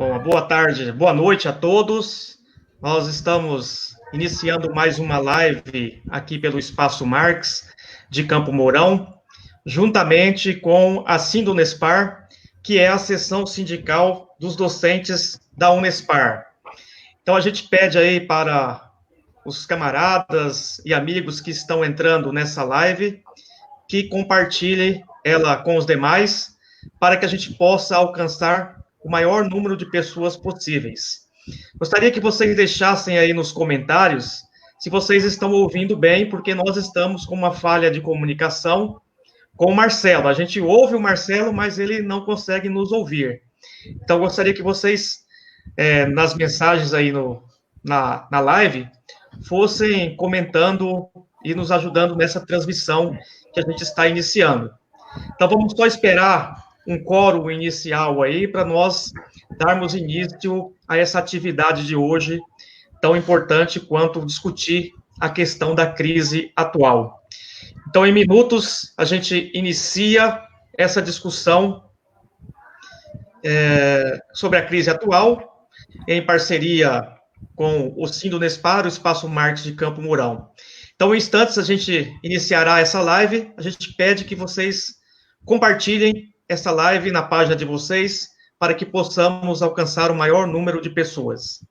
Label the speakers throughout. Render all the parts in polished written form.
Speaker 1: Bom, boa tarde, boa noite a todos. Nós estamos iniciando mais uma live aqui pelo Espaço Marx de Campo Mourão, juntamente com a Sindunespar, que é a seção sindical dos docentes da Unespar. Então, a gente pede aí para os camaradas e amigos que estão entrando nessa live que compartilhem ela com os demais, para que a gente possa alcançar o maior número de pessoas possíveis. Gostaria que vocês deixassem aí nos comentários se vocês estão ouvindo bem, porque nós estamos com uma falha de comunicação com o Marcelo. A gente ouve o Marcelo, mas ele não consegue nos ouvir. Então, gostaria que vocês, nas mensagens aí na live, fossem comentando e nos ajudando nessa transmissão que a gente está iniciando. Então, vamos só esperar um quórum inicial aí para nós darmos início a essa atividade de hoje, tão importante quanto discutir a questão da crise atual. Então, em minutos, a gente inicia essa discussão sobre a crise atual, em parceria com o Sindunespar, o Espaço Marx de Campo Mourão. Então, em instantes, a gente iniciará essa live. A gente pede que vocês compartilhem essa live na página de vocês, para que possamos alcançar o maior número de pessoas.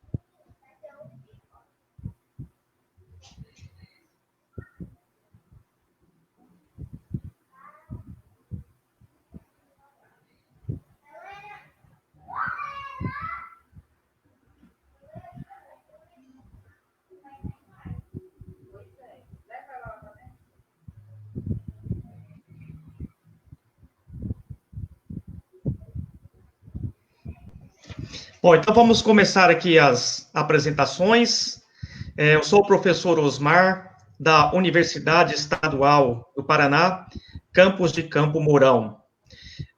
Speaker 1: Bom, então vamos começar aqui as apresentações. Eu sou o professor Osmar, da Universidade Estadual do Paraná, campus de Campo Mourão.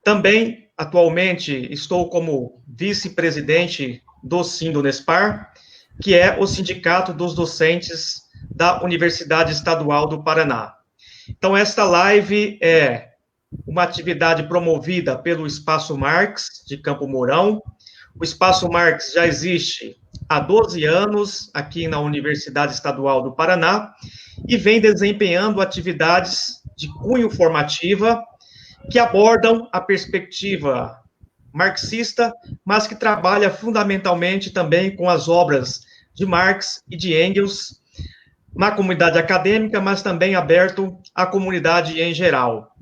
Speaker 1: Também, atualmente, estou como vice-presidente do Sindunespar, que é o Sindicato dos Docentes da Universidade Estadual do Paraná. Então, esta live é uma atividade promovida pelo Espaço Marx de Campo Mourão. O Espaço Marx já existe há 12 anos aqui na Universidade Estadual do Paraná e vem desempenhando atividades de cunho formativa que abordam a perspectiva marxista, mas que trabalha fundamentalmente também com as obras de Marx e de Engels na comunidade acadêmica, mas também aberto à comunidade em geral.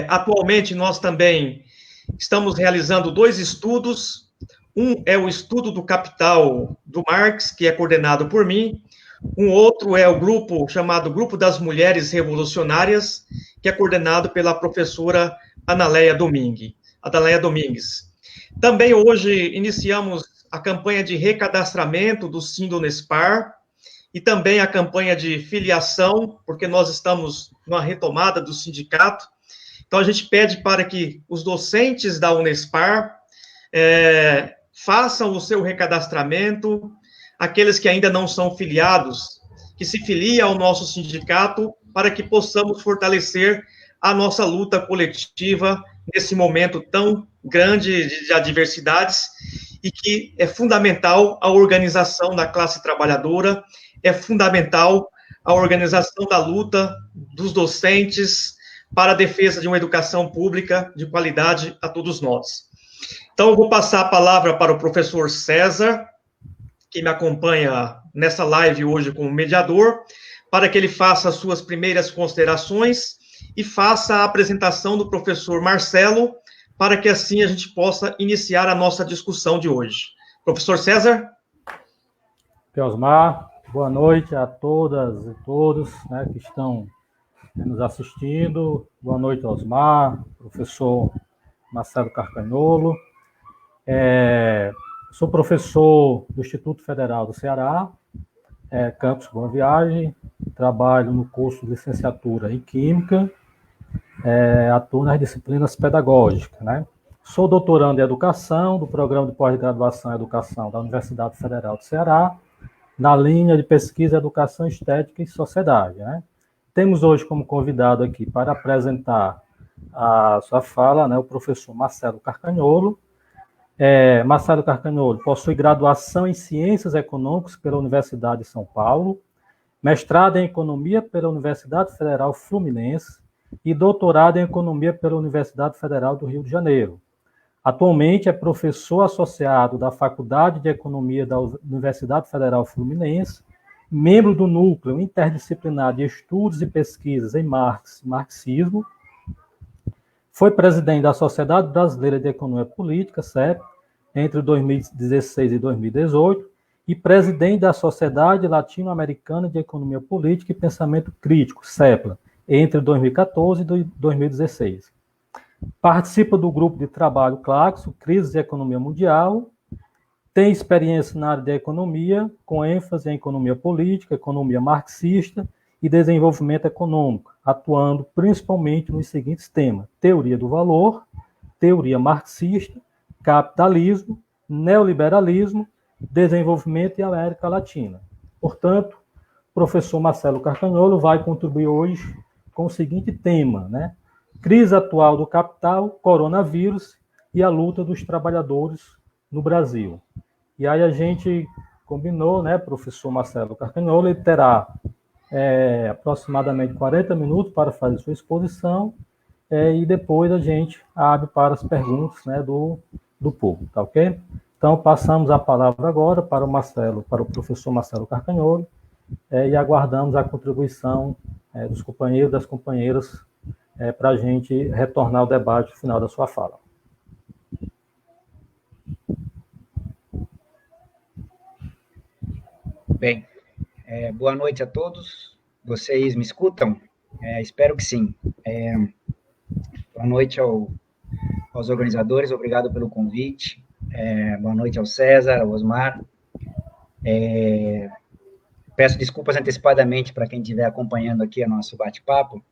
Speaker 1: Atualmente, nós também estamos realizando 2 estudos. Um é o estudo do Capital do Marx, que é coordenado por mim. Um outro é o grupo chamado Grupo das Mulheres Revolucionárias, que é coordenado pela professora Analeia Domingues. Também hoje iniciamos a campanha de recadastramento do Sindunespar e também a campanha de filiação, porque nós estamos numa retomada do sindicato. Então, a gente pede para que os docentes da Unespar façam o seu recadastramento, aqueles que ainda não são filiados, que se filiem ao nosso sindicato, para que possamos fortalecer a nossa luta coletiva nesse momento tão grande de adversidades, e que é fundamental a organização da classe trabalhadora, é fundamental a organização da luta dos docentes, para a defesa de uma educação pública de qualidade a todos nós. Então, eu vou passar a palavra para o professor César, que me acompanha nessa live hoje como mediador, para que ele faça as suas primeiras considerações e faça a apresentação do professor Marcelo, para que assim a gente possa iniciar a nossa discussão de hoje. Professor César?
Speaker 2: Osmar, boa noite a todas e todos, né, que estão nos assistindo. Boa noite, Osmar, professor Marcelo Carcagnolo. Sou professor do Instituto Federal do Ceará, campus Boa Viagem, trabalho no curso de licenciatura em Química, atuo nas disciplinas pedagógicas, né? Sou doutorando em Educação, do Programa de Pós-Graduação em Educação da Universidade Federal do Ceará, na linha de pesquisa Educação Estética e Sociedade, né? Temos hoje como convidado aqui para apresentar a sua fala, né, o professor Marcelo Carcagnolo. Marcelo Carcagnolo possui graduação em Ciências Econômicas pela Universidade de São Paulo, mestrado em Economia pela Universidade Federal Fluminense e doutorado em Economia pela Universidade Federal do Rio de Janeiro. Atualmente é professor associado da Faculdade de Economia da Universidade Federal Fluminense, membro do Núcleo Interdisciplinar de Estudos e Pesquisas em Marx e Marxismo, foi presidente da Sociedade Brasileira de Economia Política, CEP, entre 2016 e 2018, e presidente da Sociedade Latino-Americana de Economia Política e Pensamento Crítico, CEPLA, entre 2014 e 2016. Participa do grupo de trabalho Claxo, Crises e Economia Mundial, tem experiência na área de economia, com ênfase em economia política, economia marxista e desenvolvimento econômico, atuando principalmente nos seguintes temas: teoria do valor, teoria marxista, capitalismo, neoliberalismo, desenvolvimento e América Latina. Portanto, o professor Marcelo Carcagnolo vai contribuir hoje com o seguinte tema, né? Crise atual do capital, coronavírus e a luta dos trabalhadores no Brasil. E aí a gente combinou, né, professor Marcelo Carcagnolo, ele terá aproximadamente 40 minutos para fazer sua exposição, e depois a gente abre para as perguntas, né, do público, tá ok? Então, passamos a palavra agora para o professor Marcelo Carcagnolo, e aguardamos a contribuição dos companheiros e das companheiras para a gente retornar ao debate no final da sua fala.
Speaker 3: Bem, boa noite a todos. Vocês me escutam? Espero que sim. Boa noite aos organizadores, obrigado pelo convite. Boa noite ao César, ao Osmar. Peço desculpas antecipadamente para quem estiver acompanhando aqui o nosso bate-papo,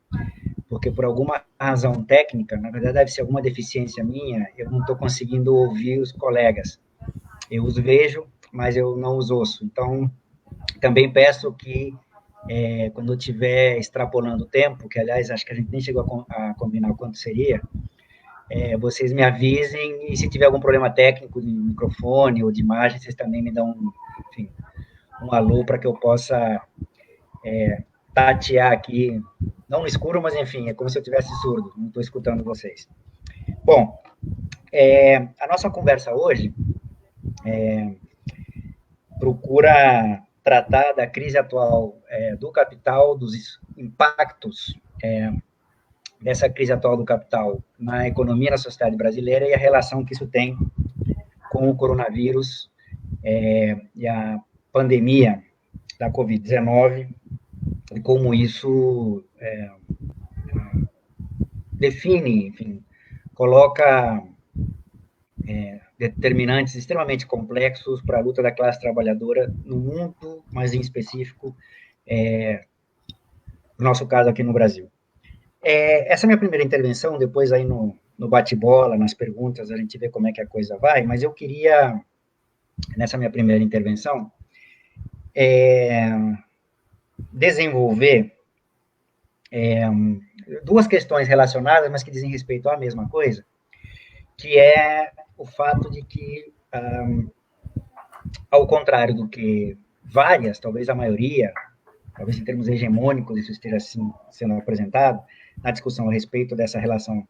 Speaker 3: porque por alguma razão técnica, na verdade deve ser alguma deficiência minha, eu não estou conseguindo ouvir os colegas. Eu os vejo, mas eu não os ouço. Então, também peço que, quando eu estiver extrapolando o tempo, que, aliás, acho que a gente nem chegou a combinar quanto seria, vocês me avisem, e se tiver algum problema técnico de microfone ou de imagem, vocês também me dão, enfim, um alô para que eu possa tatear aqui, não no escuro, mas, enfim, é como se eu estivesse surdo, não estou escutando vocês. Bom, a nossa conversa hoje procura tratar da crise atual do capital, dos impactos dessa crise atual do capital na economia e na sociedade brasileira e a relação que isso tem com o coronavírus e a pandemia da Covid-19 e como isso define, enfim, coloca determinantes extremamente complexos para a luta da classe trabalhadora no mundo, mas em específico, no nosso caso aqui no Brasil. Essa é a minha primeira intervenção, depois aí no bate-bola, nas perguntas, a gente vê como é que a coisa vai, mas eu queria, nessa minha primeira intervenção, desenvolver duas questões relacionadas, mas que dizem respeito à mesma coisa, que é o fato de que, ao contrário do que várias, talvez a maioria, talvez em termos hegemônicos isso esteja assim sendo apresentado, na discussão a respeito dessa relação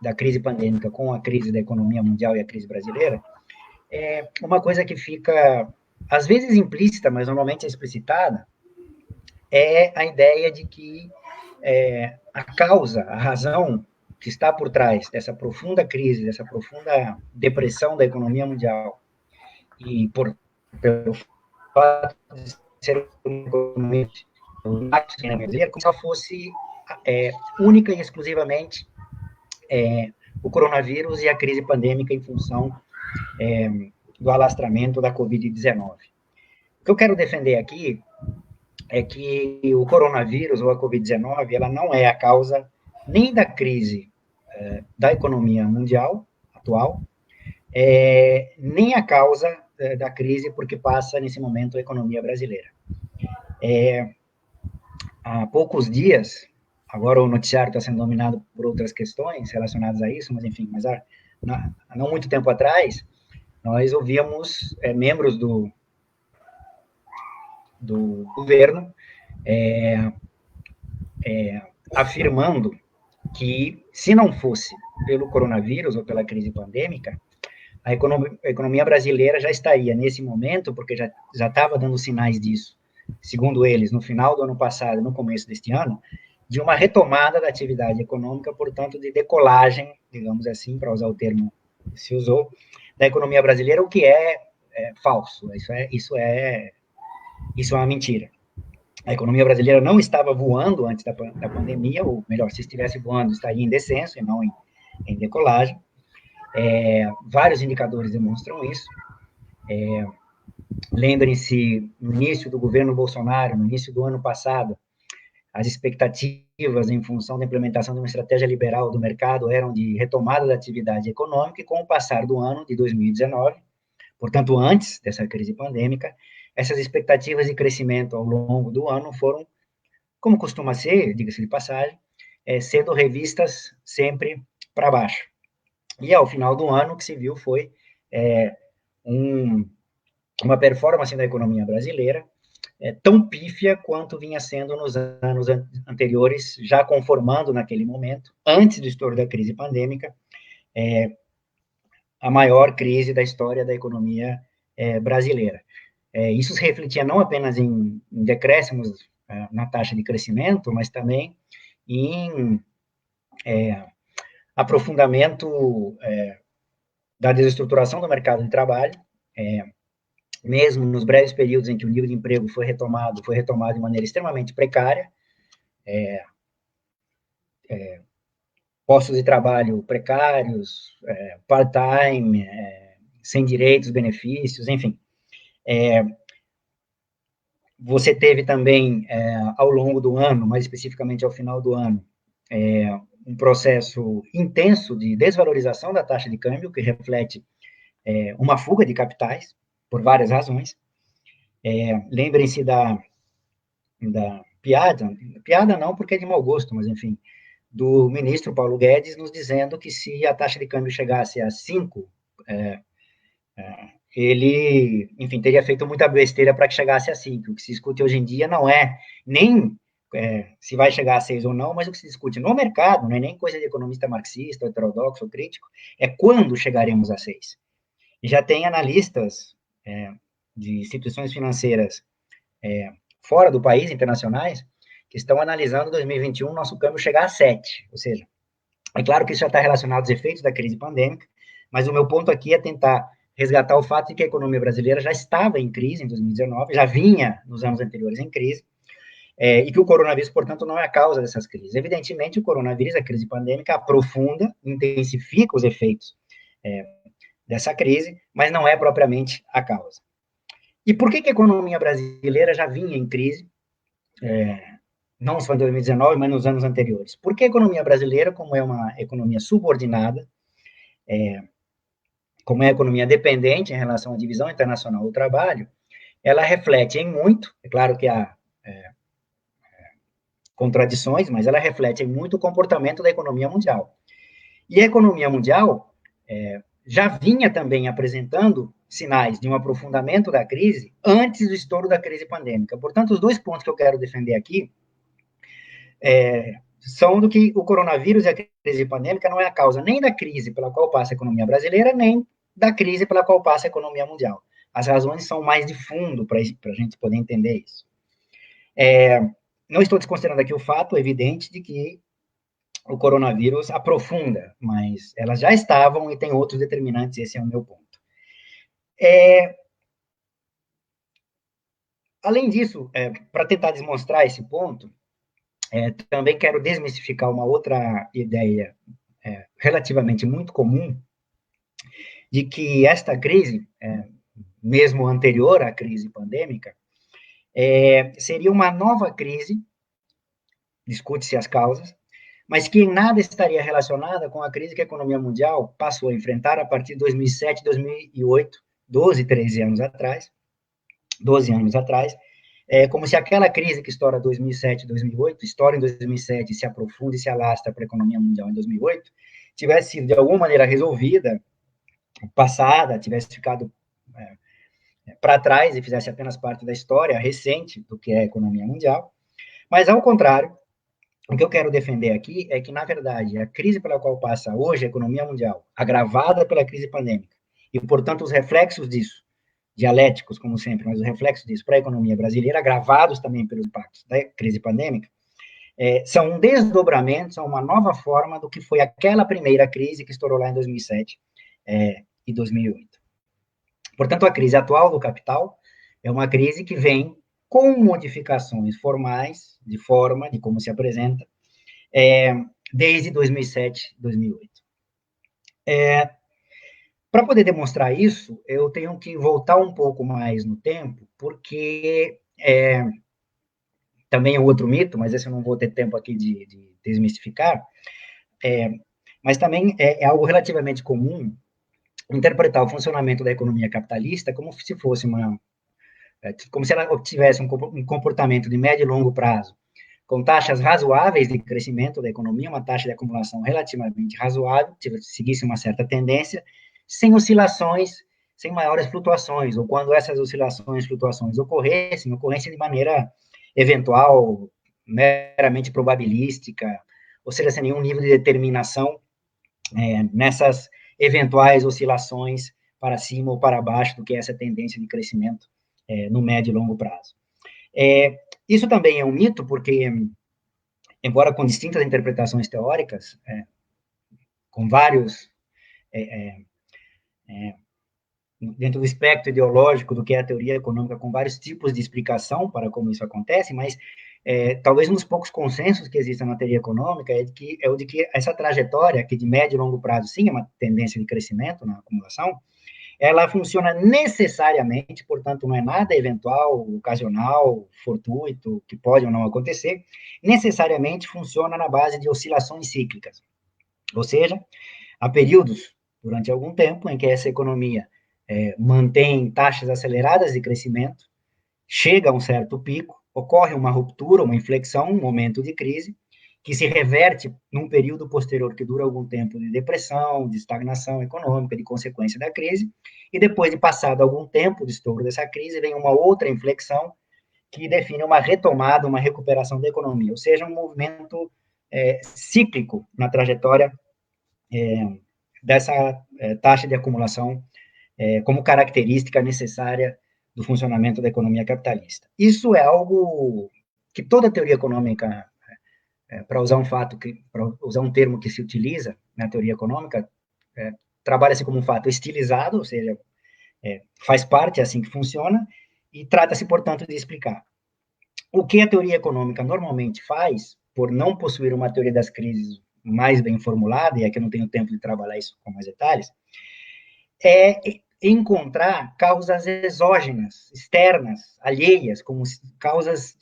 Speaker 3: da crise pandêmica com a crise da economia mundial e a crise brasileira, uma coisa que fica, às vezes implícita, mas normalmente é explicitada, é a ideia de que a causa, a razão que está por trás dessa profunda crise, dessa profunda depressão da economia mundial, e pelo fato de ser uma economia como se ela fosse única e exclusivamente o coronavírus e a crise pandêmica em função do alastramento da Covid-19. O que eu quero defender aqui é que o coronavírus ou a Covid-19, ela não é a causa nem da crise da economia mundial atual, nem a causa da crise porque passa, nesse momento, a economia brasileira. Há poucos dias, agora o noticiário está sendo dominado por outras questões relacionadas a isso, mas, enfim, mas há não muito tempo atrás, nós ouvíamos membros do governo afirmando que, se não fosse pelo coronavírus ou pela crise pandêmica, a economia brasileira já estaria, nesse momento, porque já estava dando sinais disso, segundo eles, no final do ano passado, no começo deste ano, de uma retomada da atividade econômica, portanto, de decolagem, digamos assim, para usar o termo que se usou, da economia brasileira, o que é falso. Isso é uma mentira. A economia brasileira não estava voando antes da pandemia, ou melhor, se estivesse voando, estaria em descenso e não em decolagem. Vários indicadores demonstram isso. Lembrem-se, no início do governo Bolsonaro, no início do ano passado, as expectativas em função da implementação de uma estratégia liberal do mercado eram de retomada da atividade econômica, e com o passar do ano de 2019, portanto, antes dessa crise pandêmica, essas expectativas de crescimento ao longo do ano foram, como costuma ser, diga-se de passagem, sendo revistas sempre para baixo. E ao final do ano, o que se viu foi uma performance da economia brasileira tão pífia quanto vinha sendo nos anos anteriores, já conformando naquele momento, antes do estouro da crise pandêmica, a maior crise da história da economia brasileira. Isso se refletia não apenas em decréscimos na taxa de crescimento, mas também em aprofundamento da desestruturação do mercado de trabalho, mesmo nos breves períodos em que o nível de emprego foi retomado de maneira extremamente precária, postos de trabalho precários, part-time, sem direitos, benefícios, enfim. Você teve também, ao longo do ano, mais especificamente ao final do ano, um processo intenso de desvalorização da taxa de câmbio, que reflete uma fuga de capitais, por várias razões. Lembrem-se da piada não porque é de mau gosto, mas enfim, do ministro Paulo Guedes nos dizendo que se a taxa de câmbio chegasse a 5, ele, enfim, teria feito muita besteira para que chegasse a 5. O que se discute hoje em dia não é nem se vai chegar a 6 ou não, mas o que se discute no mercado, não é nem coisa de economista marxista, heterodoxo ou crítico, é quando chegaremos a 6. E já tem analistas de instituições financeiras fora do país, internacionais, que estão analisando 2021 nosso câmbio chegar a 7. Ou seja, é claro que isso já está relacionado aos efeitos da crise pandêmica, mas o meu ponto aqui é tentar resgatar o fato de que a economia brasileira já estava em crise em 2019, já vinha nos anos anteriores em crise, e que o coronavírus, portanto, não é a causa dessas crises. Evidentemente, o coronavírus, a crise pandêmica, aprofunda, intensifica os efeitos dessa crise, mas não é propriamente a causa. E por que a economia brasileira já vinha em crise, não só em 2019, mas nos anos anteriores? Porque a economia brasileira, como é uma economia subordinada, como é a economia dependente em relação à divisão internacional do trabalho, ela reflete em muito, é claro que há contradições, mas ela reflete em muito o comportamento da economia mundial. E a economia mundial já vinha também apresentando sinais de um aprofundamento da crise antes do estouro da crise pandêmica. Portanto, os dois pontos que eu quero defender aqui são do que o coronavírus e a crise pandêmica não é a causa nem da crise pela qual passa a economia brasileira, nem da crise pela qual passa a economia mundial. As razões são mais de fundo para a gente poder entender isso. Não estou desconsiderando aqui o fato evidente de que o coronavírus aprofunda, mas elas já estavam e tem outros determinantes, esse é o meu ponto. Além disso, para tentar demonstrar esse ponto, também quero desmistificar uma outra ideia relativamente muito comum, de que esta crise, mesmo anterior à crise pandêmica, seria uma nova crise, discute-se as causas, mas que em nada estaria relacionada com a crise que a economia mundial passou a enfrentar a partir de 2007, 2008, 13 anos atrás, 12 anos atrás, como se aquela crise que estoura em 2007, 2008, estoura em 2007, se aprofunda e se alastra para a economia mundial em 2008, tivesse sido de alguma maneira resolvida, passada, tivesse ficado para trás e fizesse apenas parte da história recente do que é a economia mundial. Mas, ao contrário, o que eu quero defender aqui é que, na verdade, a crise pela qual passa hoje a economia mundial, agravada pela crise pandêmica, e, portanto, os reflexos disso, dialéticos, como sempre, mas os reflexos disso para a economia brasileira, agravados também pelos impactos da crise pandêmica, são um desdobramento, são uma nova forma do que foi aquela primeira crise que estourou lá em 2007 e 2008. Portanto, a crise atual do capital é uma crise que vem com modificações formais, de forma, de como se apresenta, desde 2007, 2008. Para poder demonstrar isso, eu tenho que voltar um pouco mais no tempo, porque também é outro mito, mas esse eu não vou ter tempo aqui de desmistificar, mas também é algo relativamente comum interpretar o funcionamento da economia capitalista como se fosse como se ela tivesse um comportamento de médio e longo prazo, com taxas razoáveis de crescimento da economia, uma taxa de acumulação relativamente razoável, seguisse uma certa tendência, sem oscilações, sem maiores flutuações, ou quando essas oscilações, flutuações ocorressem de maneira eventual, meramente probabilística, ou seja, sem nenhum nível de determinação nessas eventuais oscilações para cima ou para baixo do que é essa tendência de crescimento no médio e longo prazo. Isso também é um mito, porque, embora com distintas interpretações teóricas, com vários, dentro do espectro ideológico do que é a teoria econômica, com vários tipos de explicação para como isso acontece, mas talvez um dos poucos consensos que existem na teoria econômica é o de que essa trajetória, que de médio e longo prazo, sim, é uma tendência de crescimento na acumulação, ela funciona necessariamente, portanto, não é nada eventual, ocasional, fortuito, que pode ou não acontecer, necessariamente funciona na base de oscilações cíclicas. Ou seja, há períodos, durante algum tempo, em que essa economia mantém taxas aceleradas de crescimento, chega a um certo pico, ocorre uma ruptura, uma inflexão, um momento de crise, que se reverte num período posterior que dura algum tempo de depressão, de estagnação econômica, de consequência da crise, e depois de passado algum tempo de estouro dessa crise, vem uma outra inflexão que define uma retomada, uma recuperação da economia, ou seja, um movimento cíclico na trajetória dessa taxa de acumulação como característica necessária do funcionamento da economia capitalista. Isso é algo que toda teoria econômica, para usar um termo que se utiliza na teoria econômica, trabalha-se como um fato estilizado, ou seja, faz parte, é assim que funciona, e trata-se, portanto, de explicar. O que a teoria econômica normalmente faz, por não possuir uma teoria das crises mais bem formulada, e aqui eu não tenho tempo de trabalhar isso com mais detalhes, é encontrar causas exógenas, externas, alheias, como causas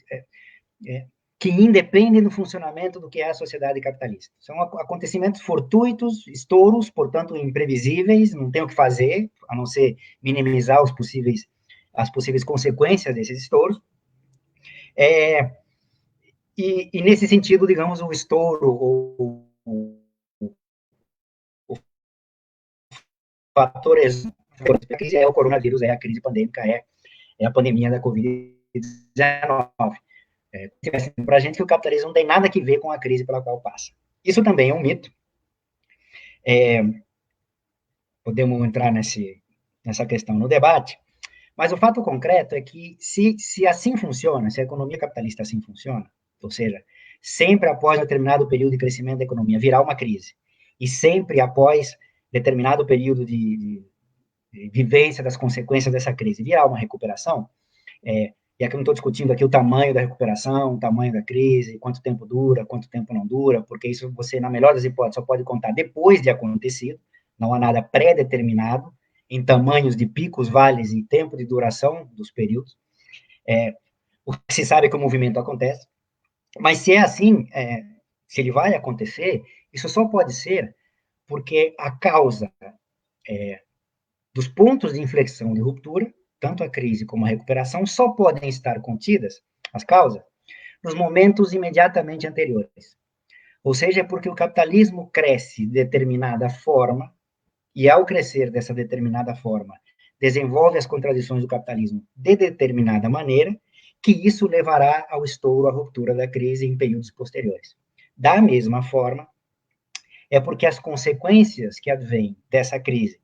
Speaker 3: que independem do funcionamento do que é a sociedade capitalista. São acontecimentos fortuitos, estouros, portanto, imprevisíveis, não tem o que fazer, a não ser minimizar as possíveis consequências desses estouros. E nesse sentido, digamos, o estouro, o fator exógeno é o coronavírus, é a crise pandêmica, é a pandemia da Covid-19. Para a gente que o capitalismo não tem nada a ver com a crise pela qual passa. Isso também é um mito. Podemos entrar nessa questão no debate, mas o fato concreto é que se assim funciona, se a economia capitalista assim funciona, ou seja, sempre após determinado período de crescimento da economia virar uma crise, e sempre após determinado período de vivência das consequências dessa crise virar uma recuperação, e aqui eu não estou discutindo aqui o tamanho da recuperação, o tamanho da crise, quanto tempo dura, quanto tempo não dura, porque isso você, na melhor das hipóteses, só pode contar depois de acontecido, não há nada pré-determinado em tamanhos de picos, vales e tempo de duração dos períodos. O que se sabe é que o movimento acontece, mas se é assim, se ele vai acontecer, isso só pode ser porque a causa dos pontos de inflexão de ruptura, tanto a crise como a recuperação, só podem estar contidas, as causas, nos momentos imediatamente anteriores. Ou seja, é porque o capitalismo cresce de determinada forma, e ao crescer dessa determinada forma, desenvolve as contradições do capitalismo de determinada maneira, que isso levará ao estouro, à ruptura da crise em períodos posteriores. Da mesma forma, é porque as consequências que advêm dessa crise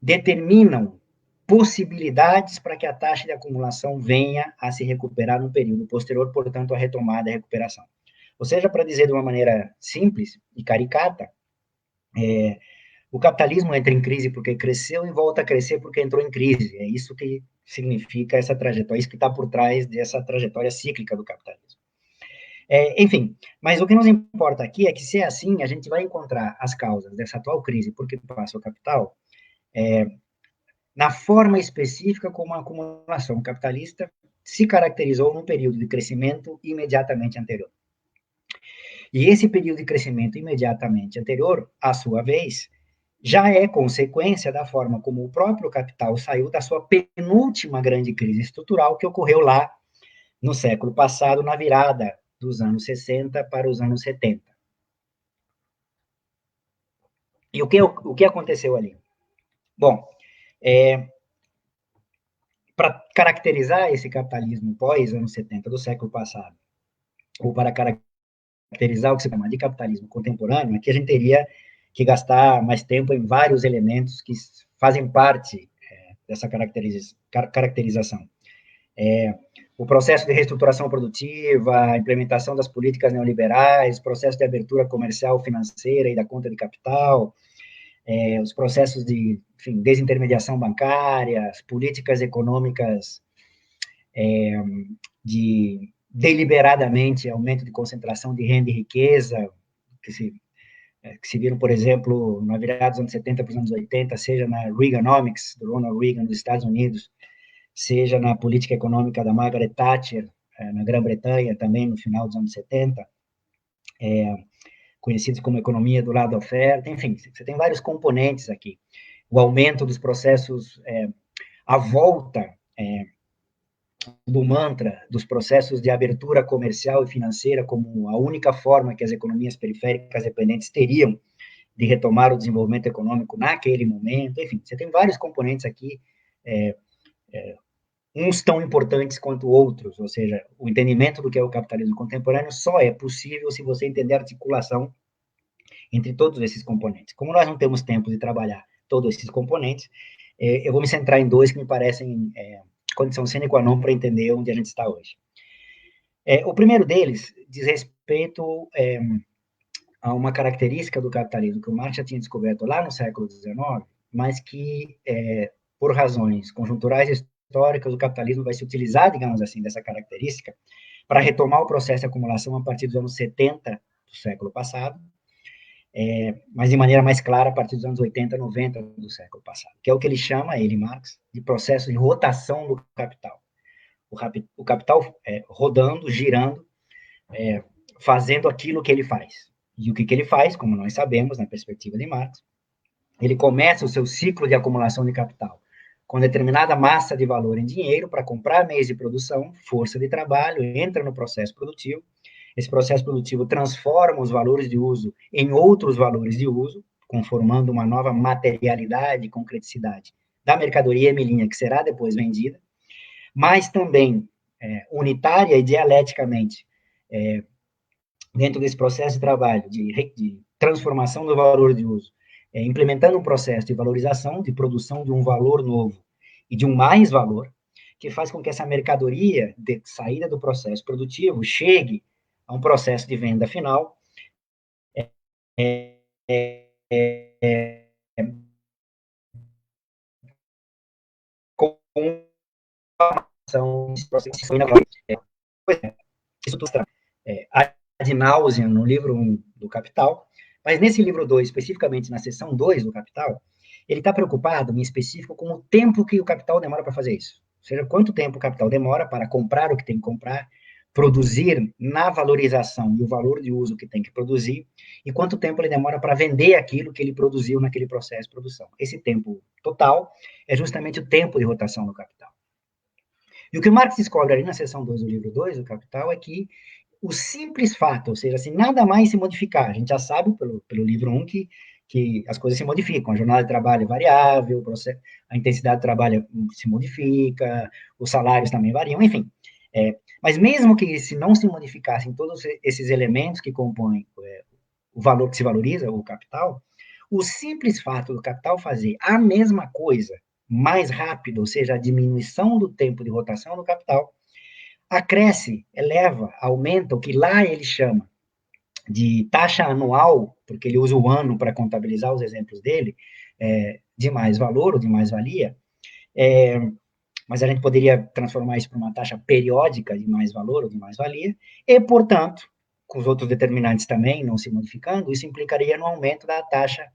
Speaker 3: determinam possibilidades para que a taxa de acumulação venha a se recuperar no período posterior, portanto, a retomada e a recuperação. Ou seja, para dizer de uma maneira simples e caricata, o capitalismo entra em crise porque cresceu e volta a crescer porque entrou em crise. É isso que significa essa trajetória, isso que está por trás dessa trajetória cíclica do capitalismo. Enfim, mas o que nos importa aqui é que, se é assim, a gente vai encontrar as causas dessa atual crise por que passa o capital na forma específica como a acumulação capitalista se caracterizou num período de crescimento imediatamente anterior. E esse período de crescimento imediatamente anterior, à sua vez, já é consequência da forma como o próprio capital saiu da sua penúltima grande crise estrutural que ocorreu lá no século passado, na virada dos anos 60 para os anos 70. E o que aconteceu ali? Bom, para caracterizar esse capitalismo pós-anos 70 do século passado, ou para caracterizar o que se chama de capitalismo contemporâneo, aqui a gente teria que gastar mais tempo em vários elementos que fazem parte dessa caracterização. O processo de reestruturação produtiva, a implementação das políticas neoliberais, processo de abertura comercial, financeira e da conta de capital, os processos de desintermediação bancária, as políticas econômicas de deliberadamente aumento de concentração de renda e riqueza, que se viram, por exemplo, na virada dos anos 70 para os anos 80, seja na Reaganomics, do Ronald Reagan, nos Estados Unidos, seja na política econômica da Margaret Thatcher, na Grã-Bretanha, também no final dos anos 70, conhecidos como economia do lado da oferta, enfim, você tem vários componentes aqui. O aumento dos processos, a volta do mantra dos processos de abertura comercial e financeira como a única forma que as economias periféricas dependentes teriam de retomar o desenvolvimento econômico naquele momento, enfim, você tem vários componentes aqui, uns tão importantes quanto outros, ou seja, o entendimento do que é o capitalismo contemporâneo só é possível se você entender a articulação entre todos esses componentes. Como nós não temos tempo de trabalhar todos esses componentes, eu vou me centrar em dois que me parecem condição sine qua non para entender onde a gente está hoje. O primeiro deles diz respeito a uma característica do capitalismo que o Marx já tinha descoberto lá no século XIX, mas que, por razões conjunturais e históricas, o capitalismo vai se utilizar, digamos assim, dessa característica para retomar o processo de acumulação a partir dos anos 70 do século passado, mas de maneira mais clara a partir dos anos 80, 90 do século passado, que é o que ele chama, Marx, de processo de rotação do capital. O capital rodando, girando, fazendo aquilo que ele faz. E o que ele faz, como nós sabemos, na perspectiva de Marx, ele começa o seu ciclo de acumulação de capital com determinada massa de valor em dinheiro para comprar meios de produção, força de trabalho, entra no processo produtivo. Esse processo produtivo transforma os valores de uso em outros valores de uso, conformando uma nova materialidade e concreticidade da mercadoria emelinha que será depois vendida, mas também unitária e dialeticamente dentro desse processo de trabalho, de transformação do valor de uso, implementando um processo de valorização, de produção de um valor novo e de um mais valor, que faz com que essa mercadoria de saída do processo produtivo chegue a um processo de venda final, com uma ação de processo isso tudo está ad nauseam no livro 1 do Capital, mas nesse livro 2, especificamente na seção 2 do Capital, ele está preocupado, em específico, com o tempo que o capital demora para fazer isso. Ou seja, quanto tempo o capital demora para comprar o que tem que comprar, produzir na valorização e o valor de uso que tem que produzir, e quanto tempo ele demora para vender aquilo que ele produziu naquele processo de produção. Esse tempo total é justamente o tempo de rotação do capital. E o que o Marx descobre ali na seção 2 do livro 2 do Capital é que o simples fato, ou seja, se nada mais se modificar, a gente já sabe pelo livro 1 que as coisas se modificam, a jornada de trabalho é variável, a intensidade de trabalho se modifica, os salários também variam, enfim. Mas mesmo que se não se modificassem todos esses elementos que compõem o valor que se valoriza, o capital, o simples fato do capital fazer a mesma coisa mais rápido, ou seja, a diminuição do tempo de rotação do capital, acresce, eleva, aumenta o que lá ele chama de taxa anual, porque ele usa o ano para contabilizar os exemplos dele, de mais valor ou de mais-valia, mas a gente poderia transformar isso para uma taxa periódica de mais valor ou de mais-valia, e, portanto, com os outros determinantes também não se modificando, isso implicaria no aumento da taxa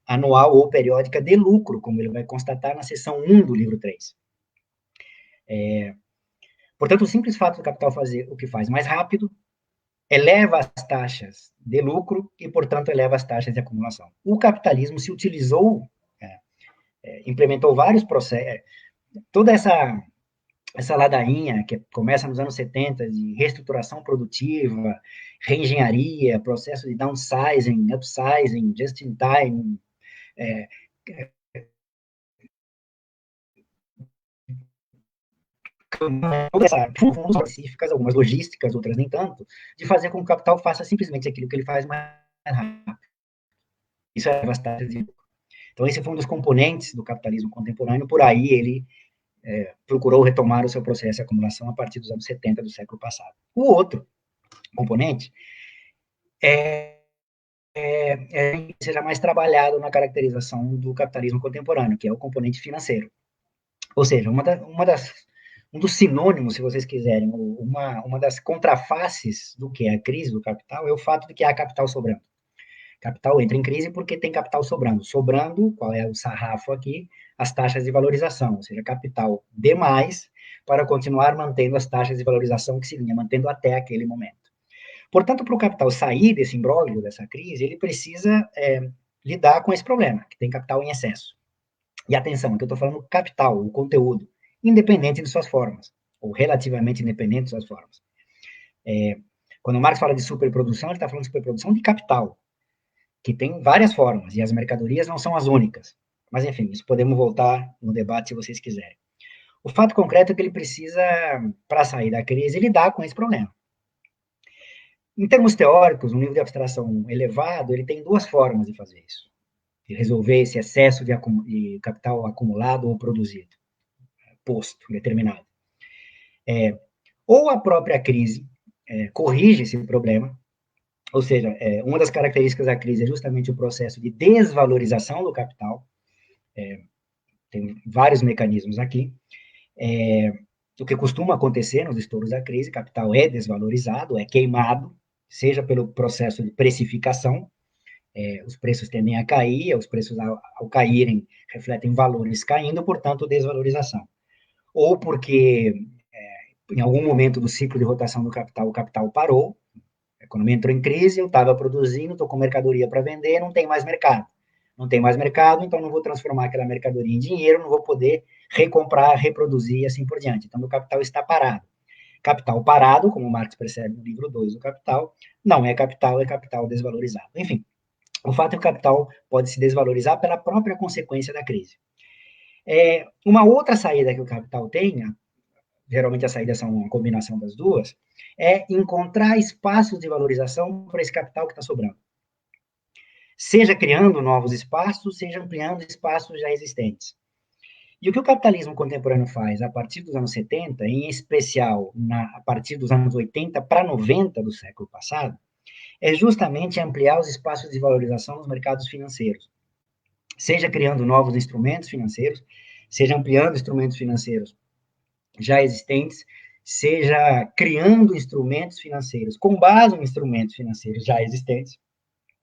Speaker 3: anual ou periódica de lucro, como ele vai constatar na seção 1 do livro 3. Portanto, o simples fato do capital fazer o que faz mais rápido eleva as taxas de lucro e, portanto, eleva as taxas de acumulação. O capitalismo se utilizou, implementou vários processos, toda essa ladainha que começa nos anos 70 de reestruturação produtiva, reengenharia, processo de downsizing, upsizing, just in time, todas essas funções específicas, algumas logísticas, outras nem tanto, de fazer com que o capital faça simplesmente aquilo que ele faz mais rápido. Isso é bastante. Então, esse foi um dos componentes do capitalismo contemporâneo, por aí ele procurou retomar o seu processo de acumulação a partir dos anos 70 do século passado. O outro componente seja mais trabalhado na caracterização do capitalismo contemporâneo, que é o componente financeiro. Ou seja, um dos sinônimos, se vocês quiserem, uma das contrafaces do que é a crise do capital é o fato de que há capital sobrando. Capital entra em crise porque tem capital sobrando. Sobrando, qual é o sarrafo aqui? As taxas de valorização, ou seja, capital demais para continuar mantendo as taxas de valorização que se vinha mantendo até aquele momento. Portanto, para o capital sair desse imbróglio, dessa crise, ele precisa lidar com esse problema, que tem capital em excesso. E atenção, que eu estou falando capital, o conteúdo, independente de suas formas, ou relativamente independente de suas formas. Quando o Marx fala de superprodução, ele está falando de superprodução de capital, que tem várias formas, e as mercadorias não são as únicas. Mas, enfim, isso podemos voltar no debate se vocês quiserem. O fato concreto é que ele precisa, para sair da crise, lidar com esse problema. Em termos teóricos, um nível de abstração elevado, ele tem duas formas de fazer isso, de resolver esse excesso de capital acumulado ou produzido, posto, determinado. Ou a própria crise corrige esse problema, ou seja, uma das características da crise é justamente o processo de desvalorização do capital. Tem vários mecanismos aqui. O que costuma acontecer nos estouros da crise, capital é desvalorizado, é queimado, seja pelo processo de precificação, os preços tendem a cair, os preços ao caírem refletem valores caindo, portanto, desvalorização. Ou porque, em algum momento do ciclo de rotação do capital, o capital parou, a economia entrou em crise, eu estava produzindo, estou com mercadoria para vender, não tem mais mercado. Não tem mais mercado, então não vou transformar aquela mercadoria em dinheiro, não vou poder recomprar, reproduzir e assim por diante. Então, o capital está parado. Capital parado, como Marx percebe no livro 2 do Capital, não é capital desvalorizado. Enfim, o fato é que o capital pode se desvalorizar pela própria consequência da crise. Uma outra saída que o capital tem, geralmente as saídas são uma combinação das duas, é encontrar espaços de valorização para esse capital que está sobrando. Seja criando novos espaços, seja ampliando espaços já existentes. E o que o capitalismo contemporâneo faz a partir dos anos 70, em especial a partir dos anos 80 para 90 do século passado, é justamente ampliar os espaços de valorização nos mercados financeiros. Seja criando novos instrumentos financeiros, seja ampliando instrumentos financeiros já existentes, seja criando instrumentos financeiros com base em instrumentos financeiros já existentes,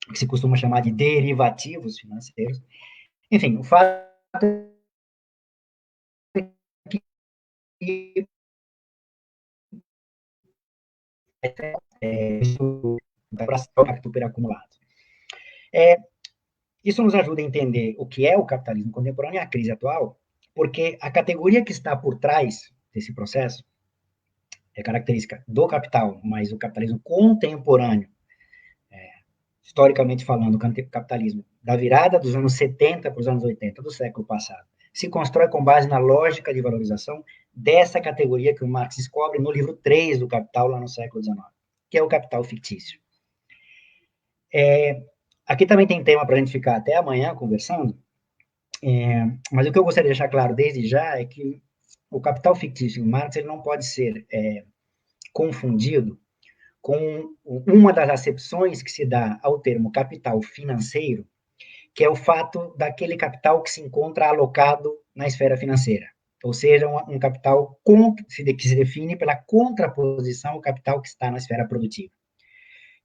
Speaker 3: que se costuma chamar de derivativos financeiros. Enfim, o fato é que isso é superacumulado. Isso nos ajuda a entender o que é o capitalismo contemporâneo e a crise atual, porque a categoria que está por trás desse processo é característica do capital, mas o capitalismo contemporâneo, historicamente falando, o capitalismo da virada dos anos 70 para os anos 80 do século passado, se constrói com base na lógica de valorização dessa categoria que o Marx descobre no livro 3 do Capital, lá no século XIX, que é o capital fictício. Aqui também tem tema para a gente ficar até amanhã conversando, mas o que eu gostaria de deixar claro desde já é que o capital fictício em Marx ele não pode ser confundido com uma das acepções que se dá ao termo capital financeiro, que é o fato daquele capital que se encontra alocado na esfera financeira, ou seja, um capital que se define pela contraposição ao capital que está na esfera produtiva.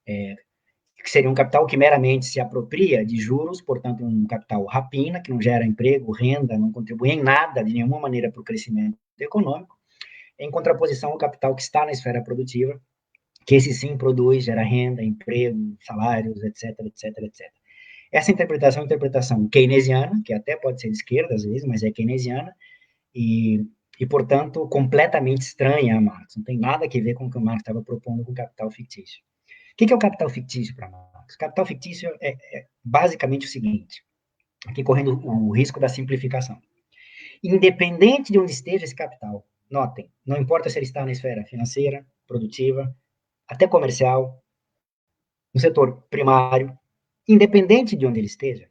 Speaker 3: Que seria um capital que meramente se apropria de juros, portanto, um capital rapina, que não gera emprego, renda, não contribui em nada, de nenhuma maneira, para o crescimento econômico, em contraposição ao capital que está na esfera produtiva, que esse sim produz, gera renda, emprego, salários, etc, etc, etc. Essa interpretação é uma interpretação keynesiana, que até pode ser de esquerda, às vezes, mas é keynesiana, e portanto, completamente estranha a Marx. Não tem nada a ver com o que o Marx estava propondo com o capital fictício. O que é o capital fictício para Marx? O capital fictício é basicamente o seguinte, aqui correndo o risco da simplificação. Independente de onde esteja esse capital, notem, não importa se ele está na esfera financeira, produtiva, até comercial, no setor primário, independente de onde ele esteja,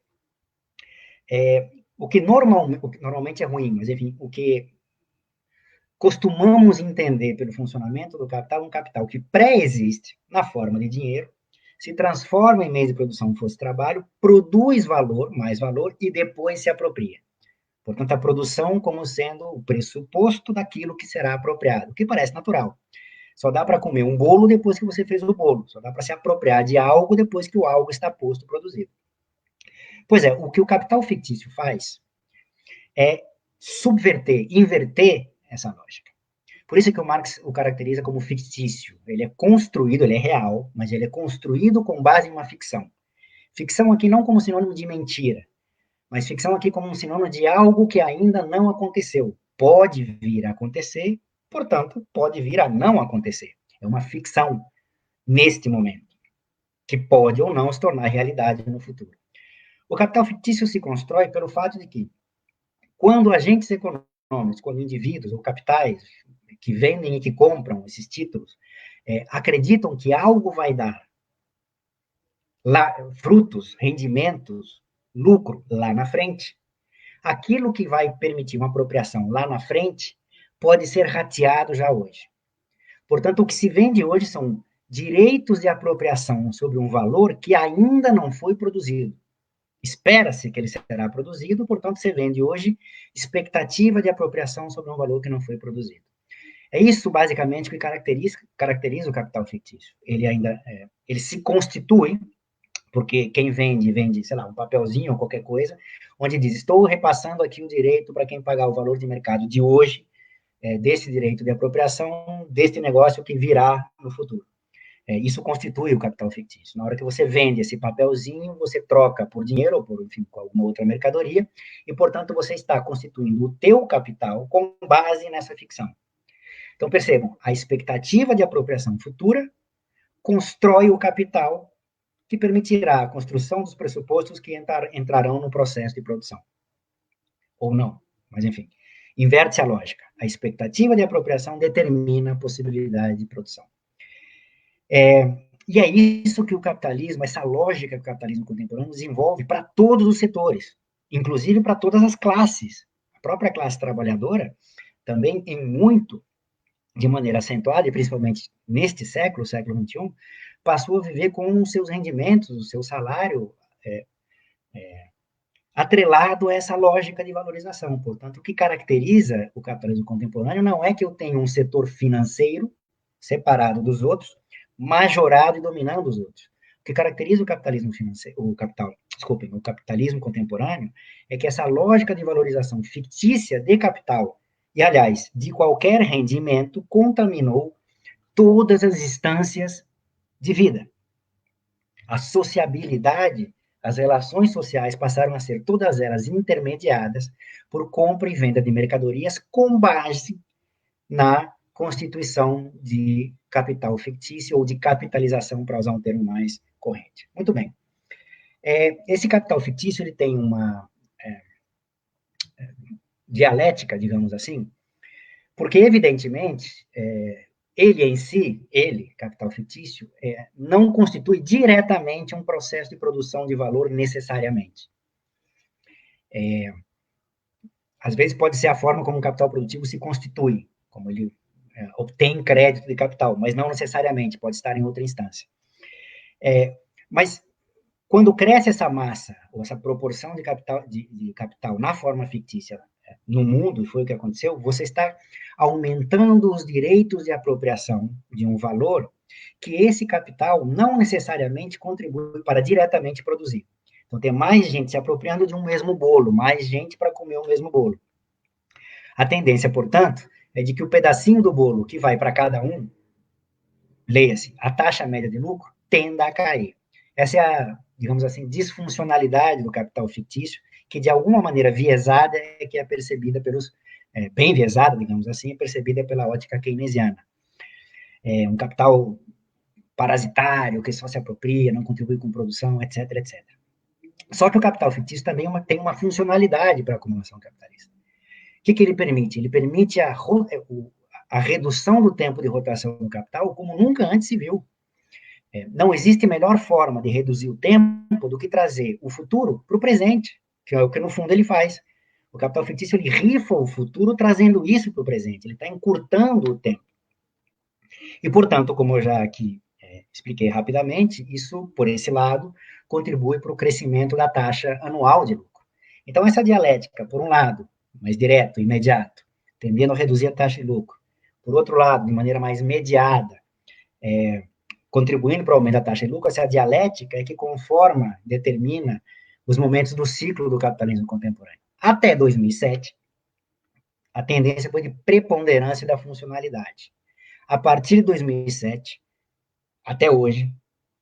Speaker 3: o que normalmente é ruim, mas enfim, o que costumamos entender pelo funcionamento do capital é um capital que pré-existe na forma de dinheiro, se transforma em meio de produção, fosse trabalho, produz valor, mais valor, e depois se apropria. Portanto, a produção como sendo o pressuposto daquilo que será apropriado, o que parece natural. Só dá para comer um bolo depois que você fez o bolo, só dá para se apropriar de algo depois que o algo está posto, produzido. Pois é, o que o capital fictício faz é subverter, inverter essa lógica. Por isso que o Marx o caracteriza como fictício. Ele é construído, ele é real, mas ele é construído com base em uma ficção. Ficção aqui não como sinônimo de mentira, mas ficção aqui como um sinônimo de algo que ainda não aconteceu. Pode vir a acontecer, portanto, pode vir a não acontecer. É uma ficção neste momento, que pode ou não se tornar realidade no futuro. O capital fictício se constrói pelo fato de que, quando agentes econômicos, quando indivíduos ou capitais que vendem e que compram esses títulos, acreditam que algo vai dar frutos, rendimentos, lucro lá na frente, aquilo que vai permitir uma apropriação lá na frente pode ser rateado já hoje. Portanto, o que se vende hoje são direitos de apropriação sobre um valor que ainda não foi produzido. Espera-se que ele será produzido, portanto, se vende hoje expectativa de apropriação sobre um valor que não foi produzido. É isso, basicamente, que caracteriza o capital fictício. Ele se constitui, porque quem vende, sei lá, um papelzinho ou qualquer coisa, onde diz, estou repassando aqui o direito para quem pagar o valor de mercado de hoje, desse direito de apropriação, deste negócio que virá no futuro. Isso constitui o capital fictício. Na hora que você vende esse papelzinho, você troca por dinheiro ou por, enfim, com alguma outra mercadoria, e, portanto, você está constituindo o teu capital com base nessa ficção. Então, percebam, a expectativa de apropriação futura constrói o capital que permitirá a construção dos pressupostos que entrarão no processo de produção. Ou não, mas enfim, inverte-se a lógica. A expectativa de apropriação determina a possibilidade de produção. E é isso que o capitalismo, essa lógica que o capitalismo contemporâneo desenvolve para todos os setores, inclusive para todas as classes. A própria classe trabalhadora também tem muito, de maneira acentuada, e principalmente neste século, o século XXI, passou a viver com os seus rendimentos, o seu salário atrelado a essa lógica de valorização. Portanto, o que caracteriza o capitalismo contemporâneo não é que eu tenho um setor financeiro separado dos outros, majorado e dominando os outros. O que caracteriza o capitalismo o capitalismo contemporâneo é que essa lógica de valorização fictícia de capital, e, aliás, de qualquer rendimento, contaminou todas as instâncias de vida. A sociabilidade, as relações sociais passaram a ser todas elas intermediadas por compra e venda de mercadorias com base na constituição de capital fictício ou de capitalização, para usar um termo mais corrente. Muito bem. Esse capital fictício ele tem uma dialética, digamos assim, porque, evidentemente, ele em si, capital fictício, não constitui diretamente um processo de produção de valor necessariamente. Às vezes pode ser a forma como o capital produtivo se constitui, como ele obtém crédito de capital, mas não necessariamente, pode estar em outra instância. Mas, quando cresce essa massa, ou essa proporção de capital na forma fictícia no mundo, e foi o que aconteceu, você está aumentando os direitos de apropriação de um valor que esse capital não necessariamente contribui para diretamente produzir. Então, tem mais gente se apropriando de um mesmo bolo, mais gente para comer o mesmo bolo. A tendência, portanto, é de que o pedacinho do bolo que vai para cada um, leia-se, a taxa média de lucro, tenda a cair. Essa é a, digamos assim, disfuncionalidade do capital fictício, que de alguma maneira viesada é que é percebida pelos, bem viesada, digamos assim, é percebida pela ótica keynesiana. Um capital parasitário, que só se apropria, não contribui com produção, etc, etc. Só que o capital fictício também tem uma funcionalidade para a acumulação capitalista. O que ele permite? Ele permite a redução do tempo de rotação do capital como nunca antes se viu. Não existe melhor forma de reduzir o tempo do que trazer o futuro para o presente, que é o que, no fundo, ele faz. O capital fictício, ele rifa o futuro trazendo isso para o presente, ele está encurtando o tempo. E, portanto, como eu já aqui expliquei rapidamente, isso, por esse lado, contribui para o crescimento da taxa anual de lucro. Então, essa dialética, por um lado, mais direto, imediato, tendendo a reduzir a taxa de lucro, por outro lado, de maneira mais mediada, contribuindo para o aumento da taxa de lucro, essa dialética é que conforma, determina os momentos do ciclo do capitalismo contemporâneo. Até 2007, a tendência foi de preponderância da funcionalidade. A partir de 2007, até hoje,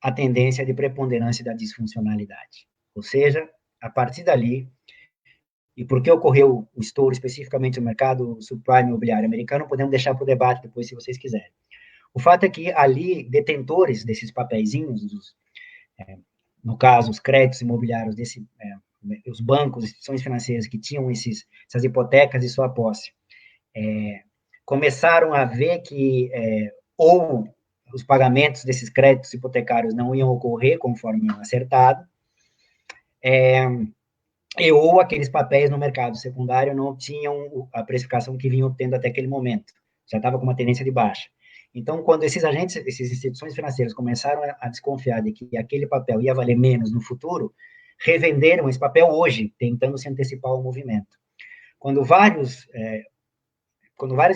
Speaker 3: a tendência é de preponderância da disfuncionalidade. Ou seja, a partir dali, e por que ocorreu o estouro especificamente no mercado subprime imobiliário americano, podemos deixar para o debate depois, se vocês quiserem. O fato é que ali, detentores desses papeizinhos, no caso, os créditos imobiliários, os bancos, instituições financeiras que tinham essas hipotecas de sua posse, começaram a ver que ou os pagamentos desses créditos hipotecários não iam ocorrer conforme acertado, ou aqueles papéis no mercado secundário não tinham a precificação que vinham tendo até aquele momento, já estava com uma tendência de baixa. Então, quando essas instituições financeiras começaram a desconfiar de que aquele papel ia valer menos no futuro, revenderam esse papel hoje, tentando se antecipar ao movimento. Quando várias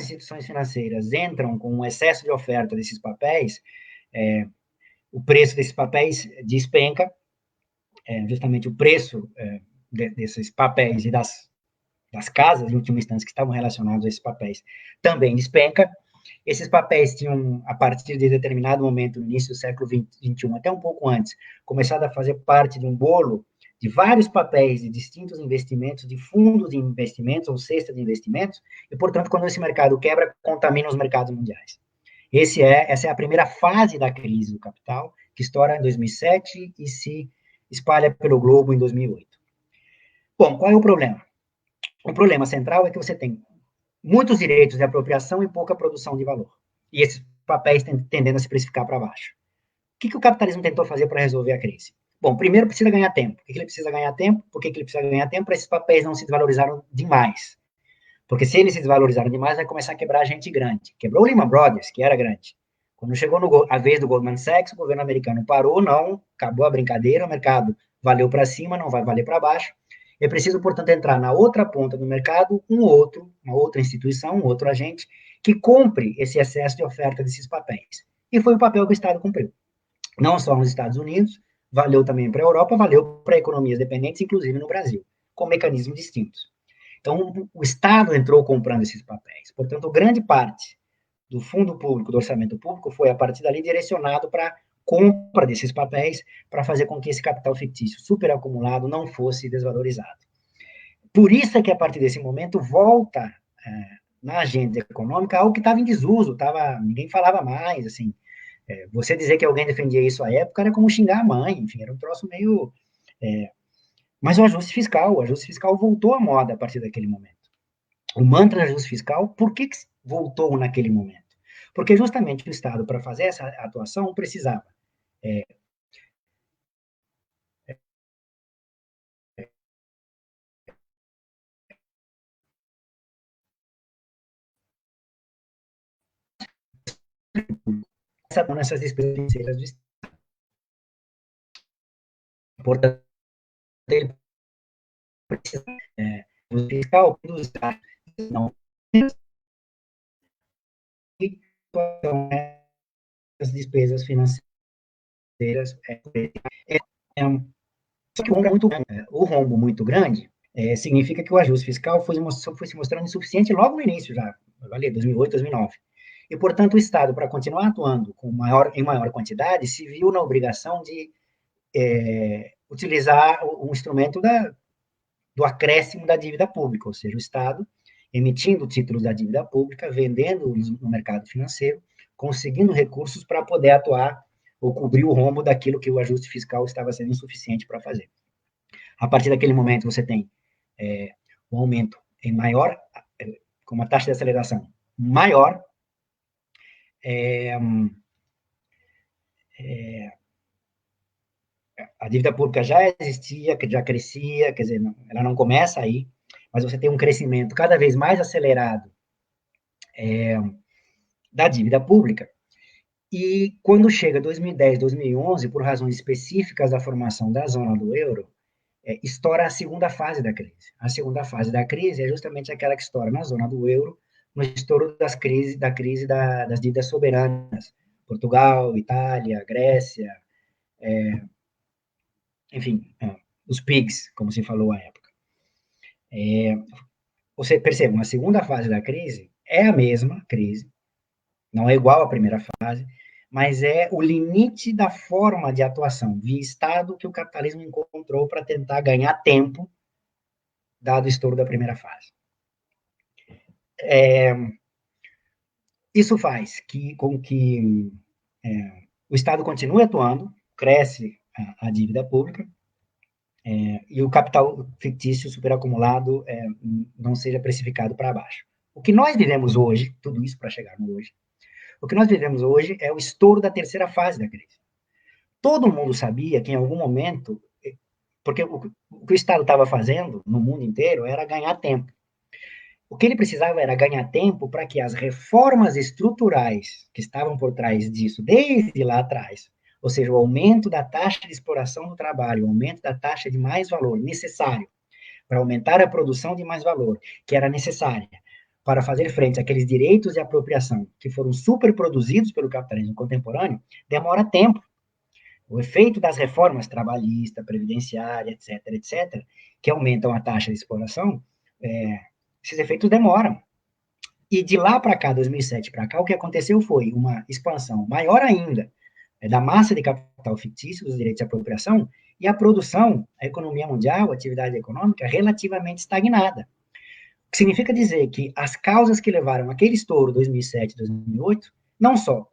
Speaker 3: instituições financeiras entram com um excesso de oferta desses papéis, o preço desses papéis despenca, justamente o preço desses papéis e das casas, em última instância, que estavam relacionados a esses papéis, também despenca. Esses papéis tinham, a partir de determinado momento, no início do século XXI, até um pouco antes, começado a fazer parte de um bolo de vários papéis de distintos investimentos, de fundos de investimentos ou cesta de investimentos, e, portanto, quando esse mercado quebra, contamina os mercados mundiais. Essa é a primeira fase da crise do capital, que estoura em 2007 e se espalha pelo globo em 2008. Bom, qual é o problema? O problema central é que você tem muitos direitos de apropriação e pouca produção de valor. E esses papéis tendendo a se precificar para baixo. O que o capitalismo tentou fazer para resolver a crise? Bom, primeiro precisa ganhar tempo. Por que ele precisa ganhar tempo? Por que ele precisa ganhar tempo? Para esses papéis não se desvalorizaram demais. Porque se eles se desvalorizaram demais, vai começar a quebrar gente grande. Quebrou o Lehman Brothers, que era grande. Quando chegou a vez do Goldman Sachs, o governo americano parou, não, acabou a brincadeira, o mercado valeu para cima, não vai valer para baixo. É preciso, portanto, entrar na outra ponta do mercado uma outra instituição, um outro agente, que compre esse excesso de oferta desses papéis. E foi o papel que o Estado cumpriu. Não só nos Estados Unidos, valeu também para a Europa, valeu para economias dependentes, inclusive no Brasil, com mecanismos distintos. Então, o Estado entrou comprando esses papéis. Portanto, grande parte do fundo público, do orçamento público, foi, a partir dali, direcionado para compra desses papéis para fazer com que esse capital fictício superacumulado não fosse desvalorizado. Por isso é que, a partir desse momento, volta na agenda econômica algo que estava em desuso, ninguém falava mais, assim. Você dizer que alguém defendia isso à época era como xingar a mãe, enfim, era um troço meio... Mas o ajuste fiscal voltou à moda a partir daquele momento. O mantra do ajuste fiscal, por que voltou naquele momento? Porque justamente o Estado, para fazer essa atuação, precisava nessas despesas financeiras do Estado. Portanto, ele precisa o fiscal do Estado não então, as despesas financeiras só que o rombo muito grande significa que o ajuste fiscal foi se mostrando insuficiente logo no início já, 2008, 2009. E, portanto, o Estado, para continuar atuando em maior quantidade, se viu na obrigação de utilizar o instrumento do acréscimo da dívida pública, ou seja, o Estado emitindo títulos da dívida pública, vendendo no mercado financeiro, conseguindo recursos para poder atuar ou cobrir o rombo daquilo que o ajuste fiscal estava sendo insuficiente para fazer. A partir daquele momento, você tem um aumento em maior, com uma taxa de aceleração maior, a dívida pública já existia, já crescia, quer dizer, ela não começa aí, mas você tem um crescimento cada vez mais acelerado da dívida pública. E quando chega 2010, 2011, por razões específicas da formação da zona do euro, estoura a segunda fase da crise. A segunda fase da crise é justamente aquela que estoura na zona do euro, no estouro das dívidas soberanas. Portugal, Itália, Grécia, enfim, os PIGs, como se falou à época. Você percebe, a segunda fase da crise é a mesma crise, não é igual à primeira fase, mas é o limite da forma de atuação via Estado que o capitalismo encontrou para tentar ganhar tempo, dado o estouro da primeira fase. Isso faz com que o Estado continue atuando, cresce a dívida pública, e o capital fictício superacumulado não seja precificado para baixo. O que nós vivemos hoje, tudo isso para chegar no hoje, o que nós vivemos hoje é o estouro da terceira fase da crise. Todo mundo sabia que em algum momento, porque o que o Estado estava fazendo no mundo inteiro era ganhar tempo. O que ele precisava era ganhar tempo para que as reformas estruturais que estavam por trás disso, desde lá atrás, ou seja, o aumento da taxa de exploração do trabalho, o aumento da taxa de mais valor necessário para aumentar a produção de mais valor, que era necessária para fazer frente àqueles direitos de apropriação que foram superproduzidos pelo capitalismo contemporâneo, demora tempo. O efeito das reformas trabalhista, previdenciária, etc., que aumentam a taxa de exploração, esses efeitos demoram. E de lá para cá, 2007 para cá, o que aconteceu foi uma expansão maior ainda da massa de capital fictício, dos direitos de apropriação, e a produção, a economia mundial, a atividade econômica, relativamente estagnada. O que significa dizer que as causas que levaram aquele estouro 2007, 2008, não só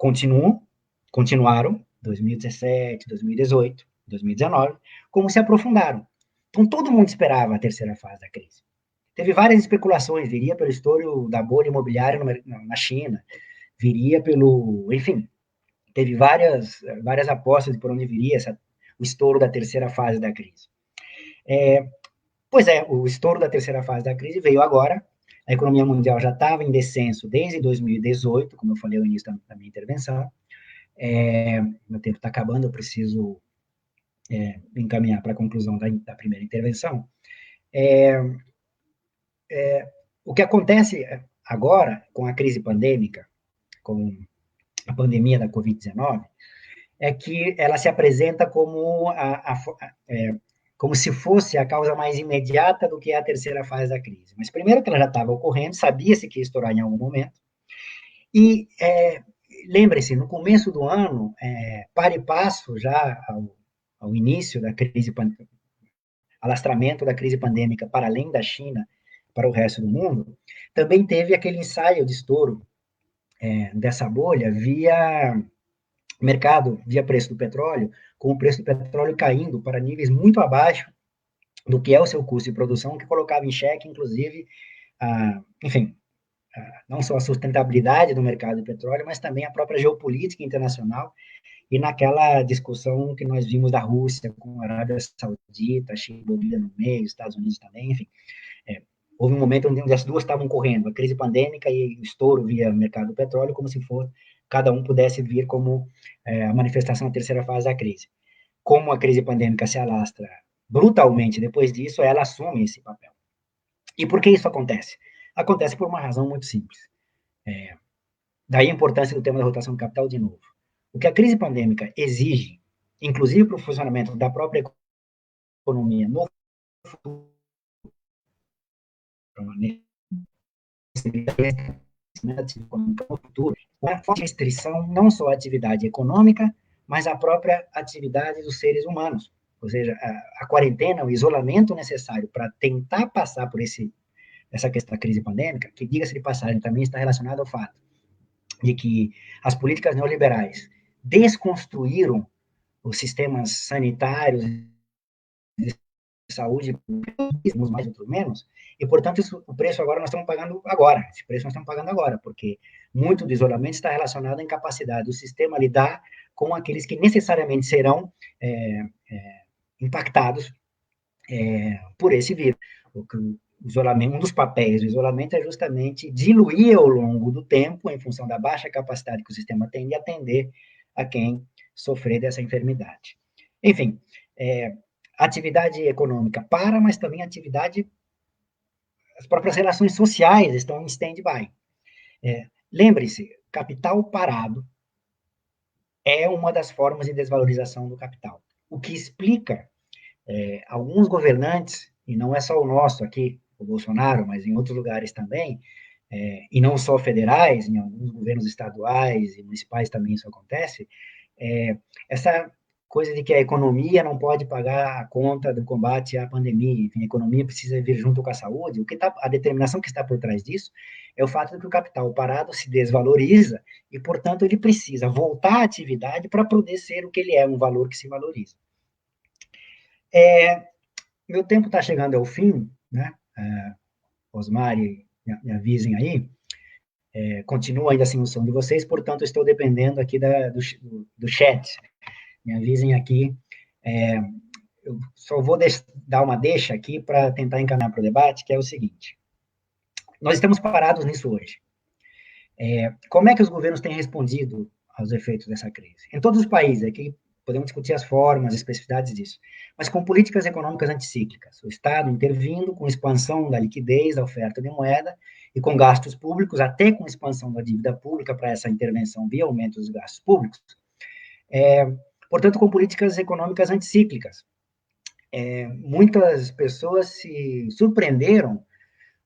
Speaker 3: continuaram, 2017, 2018, 2019, como se aprofundaram. Então, todo mundo esperava a terceira fase da crise. Teve várias especulações, viria pelo estouro da bolha imobiliária na China, viria enfim, teve várias apostas de por onde viria o estouro da terceira fase da crise. O estouro da terceira fase da crise veio agora, a economia mundial já estava em descenso desde 2018, como eu falei no início da minha intervenção. Meu tempo está acabando, eu preciso encaminhar para a conclusão da primeira intervenção. O que acontece agora com a crise pandêmica, com a pandemia da Covid-19, é que ela se apresenta como se fosse a causa mais imediata do que a terceira fase da crise. Mas primeiro que ela já estava ocorrendo, sabia-se que ia estourar em algum momento, e lembre-se, no começo do ano, para e passo já ao início da crise, alastramento da crise pandêmica para além da China, para o resto do mundo, também teve aquele ensaio de estouro dessa bolha via mercado, via preço do petróleo, com o preço do petróleo caindo para níveis muito abaixo do que é o seu custo de produção, que colocava em xeque, inclusive, enfim, não só a sustentabilidade do mercado de petróleo, mas também a própria geopolítica internacional, e naquela discussão que nós vimos da Rússia com a Arábia Saudita, a China envolvida no meio, Estados Unidos também, enfim, houve um momento onde as duas estavam correndo, a crise pandêmica e o estouro via mercado do petróleo, como se cada um pudesse vir como a manifestação da terceira fase da crise. Como a crise pandêmica se alastra brutalmente depois disso, ela assume esse papel. E por que isso acontece? Acontece por uma razão muito simples. Daí a importância do tema da rotação de capital de novo. O que a crise pandêmica exige, inclusive para o funcionamento da própria economia no futuro, uma forte restrição não só à atividade econômica, mas à própria atividade dos seres humanos. Ou seja, a quarentena, o isolamento necessário para tentar passar por essa questão da crise pandêmica, que, diga-se de passagem, também está relacionado ao fato de que as políticas neoliberais desconstruíram os sistemas sanitários de saúde, uns mais, outros menos, e, portanto, o preço agora nós estamos pagando agora, esse preço nós estamos pagando agora, porque muito do isolamento está relacionado à incapacidade do sistema lidar com aqueles que necessariamente serão impactados por esse vírus. Um dos papéis do isolamento é justamente diluir ao longo do tempo, em função da baixa capacidade que o sistema tem de atender a quem sofrer dessa enfermidade. Enfim, atividade econômica para, mas também as próprias relações sociais estão em stand-by. Lembre-se, capital parado é uma das formas de desvalorização do capital. O que explica alguns governantes, e não é só o nosso aqui, o Bolsonaro, mas em outros lugares também, e não só federais, em alguns governos estaduais e municipais também isso acontece, essa coisa de que a economia não pode pagar a conta do combate à pandemia, enfim, a economia precisa vir junto com a saúde, a determinação que está por trás disso é o fato de que o capital parado se desvaloriza e, portanto, ele precisa voltar à atividade para poder ser o que ele é, um valor que se valoriza. Meu tempo está chegando ao fim, né? Osmar, me avisem aí. Continuo ainda sem o som de vocês, portanto, estou dependendo aqui do chat. Me avisem aqui. Eu só vou dar uma deixa aqui para tentar encaminhar para o debate, que é o seguinte. Nós estamos parados nisso hoje. Como é que os governos têm respondido aos efeitos dessa crise? Em todos os países, aqui podemos discutir as formas, as especificidades disso, mas com políticas econômicas anticíclicas, o Estado intervindo com expansão da liquidez, da oferta de moeda, e com gastos públicos, até com expansão da dívida pública para essa intervenção via aumento dos gastos públicos, portanto, com políticas econômicas anticíclicas. Muitas pessoas se surpreenderam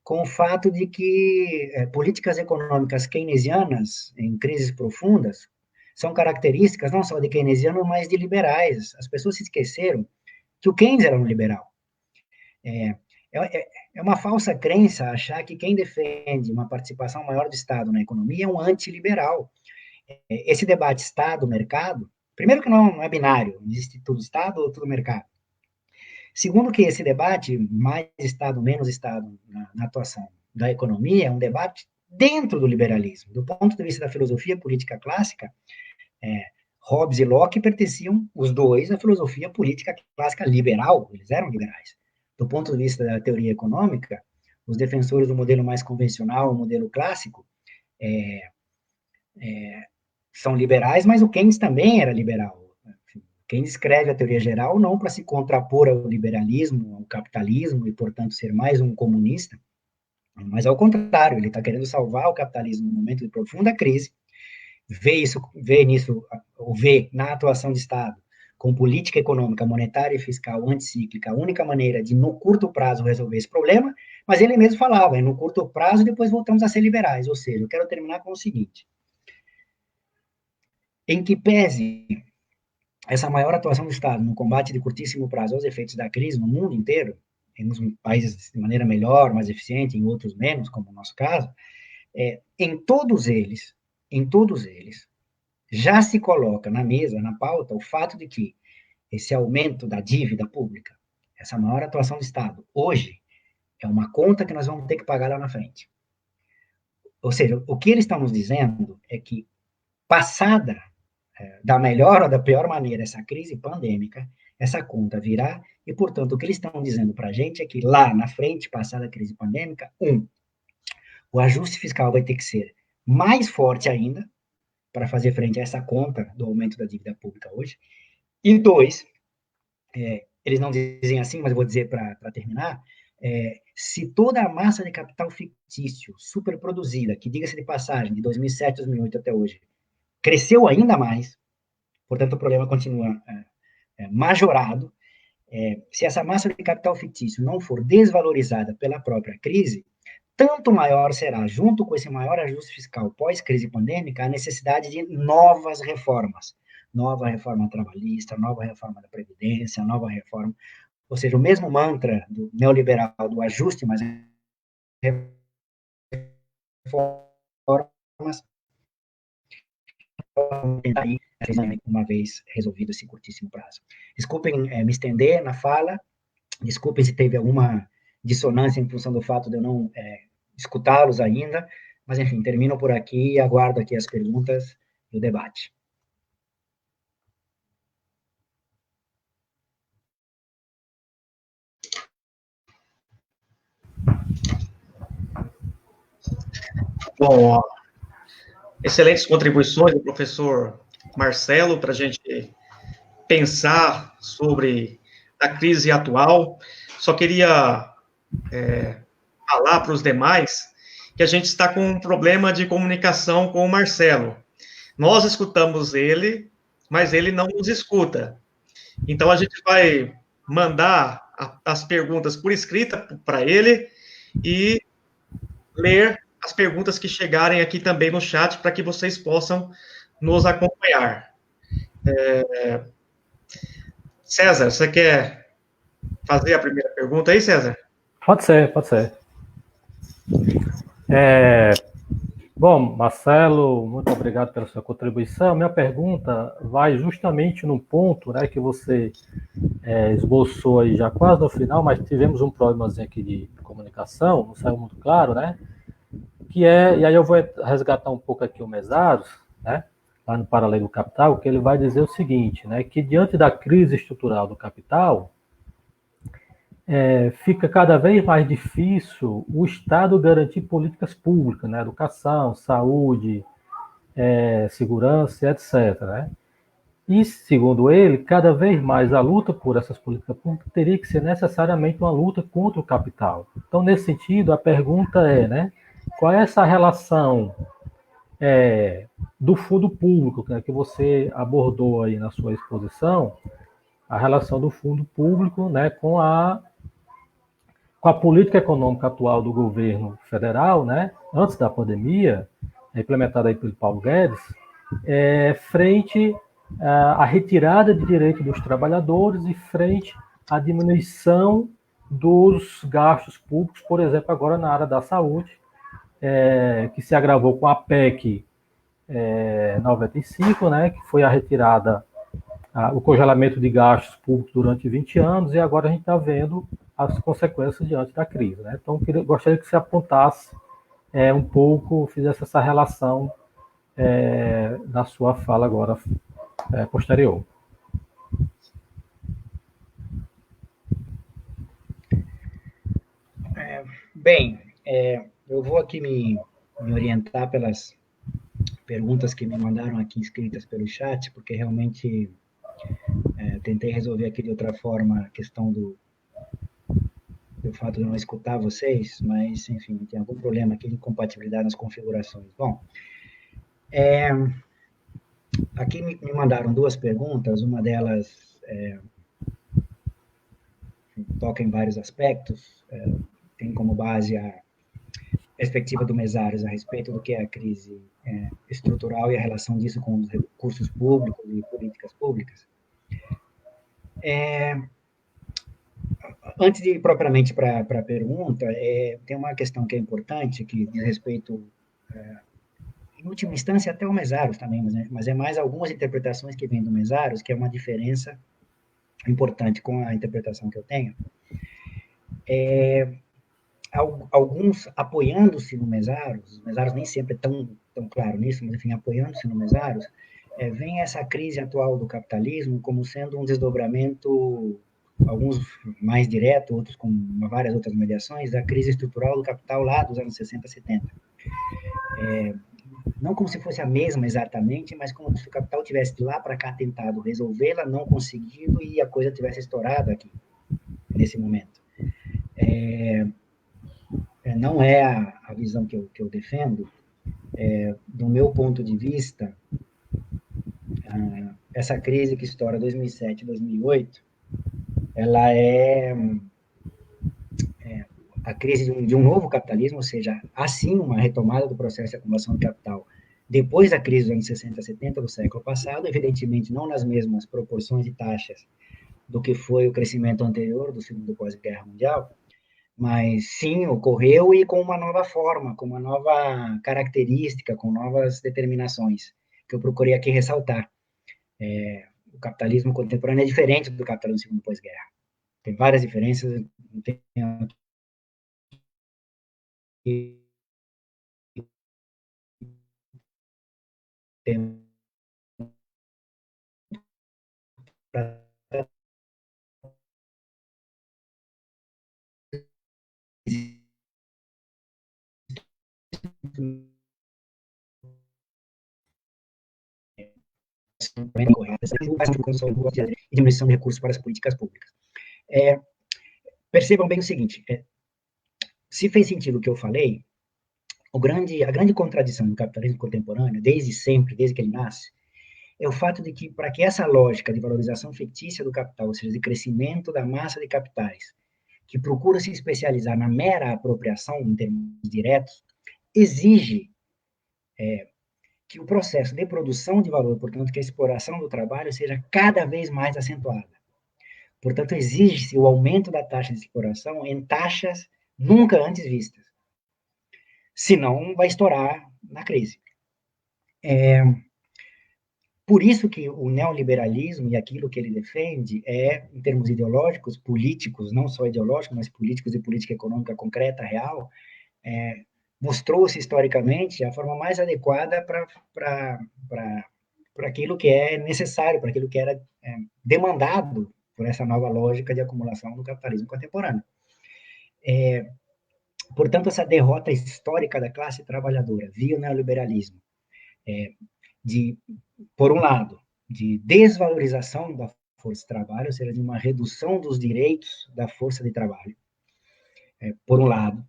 Speaker 3: com o fato de que políticas econômicas keynesianas, em crises profundas, são características não só de keynesianos, mas de liberais. As pessoas se esqueceram que o Keynes era um liberal. É uma falsa crença achar que quem defende uma participação maior do Estado na economia é um antiliberal. Esse debate Estado-mercado, primeiro que não é binário, não existe tudo Estado ou tudo mercado. Segundo que esse debate, mais Estado, menos Estado, na atuação da economia, é um debate dentro do liberalismo. Do ponto de vista da filosofia política clássica, Hobbes e Locke pertenciam, os dois, à filosofia política clássica liberal, eles eram liberais. Do ponto de vista da teoria econômica, os defensores do modelo mais convencional, o modelo clássico, são liberais, mas o Keynes também era liberal. Keynes escreve a teoria geral não para se contrapor ao liberalismo, ao capitalismo, e, portanto, ser mais um comunista, mas ao contrário, ele está querendo salvar o capitalismo no momento de profunda crise, vê na atuação do Estado, com política econômica, monetária e fiscal anticíclica, a única maneira de, no curto prazo, resolver esse problema, mas ele mesmo falava, no curto prazo, depois voltamos a ser liberais, ou seja, eu quero terminar com o seguinte, em que pese essa maior atuação do Estado no combate de curtíssimo prazo aos efeitos da crise no mundo inteiro, em uns países de maneira melhor, mais eficiente, em outros menos, como no nosso caso, em todos eles, já se coloca na mesa, na pauta, o fato de que esse aumento da dívida pública, essa maior atuação do Estado, hoje, é uma conta que nós vamos ter que pagar lá na frente. Ou seja, o que eles estão nos dizendo é que, passada da melhor ou da pior maneira essa crise pandêmica, essa conta virá, e, portanto, o que eles estão dizendo para a gente é que lá na frente, passada a crise pandêmica, o ajuste fiscal vai ter que ser mais forte ainda para fazer frente a essa conta do aumento da dívida pública hoje, e dois, eles não dizem assim, mas eu vou dizer para terminar, se toda a massa de capital fictício, superproduzida, que, diga-se de passagem, de 2007, 2008 até hoje, cresceu ainda mais, portanto, o problema continua majorado, se essa massa de capital fictício não for desvalorizada pela própria crise, tanto maior será, junto com esse maior ajuste fiscal pós-crise pandêmica, a necessidade de novas reformas. Nova reforma trabalhista, nova reforma da Previdência, nova reforma. Ou seja, o mesmo mantra do neoliberal do ajuste, mas reformas, uma vez resolvido esse curtíssimo prazo. Desculpem me estender na fala, desculpem se teve alguma dissonância em função do fato de eu não escutá-los ainda, mas, enfim, termino por aqui e aguardo aqui as perguntas e o debate.
Speaker 1: Bom, excelentes contribuições do professor Marcelo para a gente pensar sobre a crise atual. Só queria falar para os demais que a gente está com um problema de comunicação com o Marcelo. Nós escutamos ele, mas ele não nos escuta. Então, a gente vai mandar as perguntas por escrita para ele e ler as perguntas que chegarem aqui também no chat para que vocês possam nos acompanhar. César, você quer fazer a primeira pergunta aí, César?
Speaker 2: Pode ser. Bom, Marcelo, muito obrigado pela sua contribuição. Minha pergunta vai justamente no ponto, né, que você esboçou aí já quase no final, mas tivemos um problemazinho aqui de comunicação, não saiu muito claro, né? E aí eu vou resgatar um pouco aqui o Mesaros, né, lá no Paralelo do Capital, que ele vai dizer o seguinte, né, que diante da crise estrutural do capital, fica cada vez mais difícil o Estado garantir políticas públicas, né, educação, saúde, segurança, etc., né? E, segundo ele, cada vez mais a luta por essas políticas públicas teria que ser necessariamente uma luta contra o capital. Então, nesse sentido, a pergunta né, qual é essa relação do fundo público, né, que você abordou aí na sua exposição, a relação do fundo público, né, com a política econômica atual do governo federal, né, antes da pandemia, implementada aí pelo Paulo Guedes, frente à retirada de direitos dos trabalhadores e frente à diminuição dos gastos públicos, por exemplo, agora na área da saúde, que se agravou com a PEC 95, né, que foi a retirada, o congelamento de gastos públicos durante 20 anos, e agora a gente está vendo as consequências diante da crise, né? Então, gostaria que você apontasse um pouco, fizesse essa relação na sua fala agora posterior.
Speaker 3: Bem, eu vou aqui me orientar pelas perguntas que me mandaram aqui escritas pelo chat, porque realmente tentei resolver aqui de outra forma a questão do fato de não escutar vocês, mas, enfim, tem algum problema aqui de incompatibilidade nas configurações. Bom, aqui me mandaram duas perguntas, uma delas toca em vários aspectos, tem como base a perspectiva do Mesaros a respeito do que é a crise estrutural e a relação disso com os recursos públicos e políticas públicas. Antes de ir propriamente para a pergunta, tem uma questão que é importante, que diz respeito, em última instância, até o Mesaros também, mas é mais algumas interpretações que vêm do Mesaros, que é uma diferença importante com a interpretação que eu tenho. Alguns apoiando-se no Mesaros, o Mesaros nem sempre é tão claro nisso, mas enfim, apoiando-se no Mesaros, vem essa crise atual do capitalismo como sendo um desdobramento, alguns mais direto, outros com várias outras mediações, da crise estrutural do capital lá dos anos 60, 70. Não como se fosse a mesma exatamente, mas como se o capital tivesse de lá para cá tentado resolvê-la, não conseguido, e a coisa tivesse estourado aqui, nesse momento. Não é a visão que eu defendo. Do meu ponto de vista, essa crise que estoura 2007, 2008, ela é a crise de um novo capitalismo, ou seja, há sim uma retomada do processo de acumulação de capital depois da crise dos anos 60, 70 do século passado, evidentemente não nas mesmas proporções e taxas do que foi o crescimento anterior do segundo pós-guerra mundial, mas sim, ocorreu, e com uma nova forma, com uma nova característica, com novas determinações, que eu procurei aqui ressaltar. O capitalismo contemporâneo é diferente do capitalismo segundo pós-guerra. Tem várias diferenças, não tem e diminuição de recursos para as políticas públicas. Percebam bem o seguinte, se fez sentido o que eu falei, a grande contradição do capitalismo contemporâneo, desde sempre, desde que ele nasce, é o fato de que, para que essa lógica de valorização fictícia do capital, ou seja, de crescimento da massa de capitais, que procura se especializar na mera apropriação, em termos diretos, exige que o processo de produção de valor, portanto, que a exploração do trabalho seja cada vez mais acentuada. Portanto, exige-se o aumento da taxa de exploração em taxas nunca antes vistas. Senão, vai estourar na crise. Por isso que o neoliberalismo e aquilo que ele defende em termos ideológicos, políticos, não só ideológicos, mas políticos e política econômica concreta, real, mostrou-se historicamente a forma mais adequada para aquilo que é necessário, para aquilo que era demandado por essa nova lógica de acumulação do capitalismo contemporâneo. Portanto, essa derrota histórica da classe trabalhadora via o neoliberalismo, por um lado, de desvalorização da força de trabalho, ou seja, de uma redução dos direitos da força de trabalho, por um lado,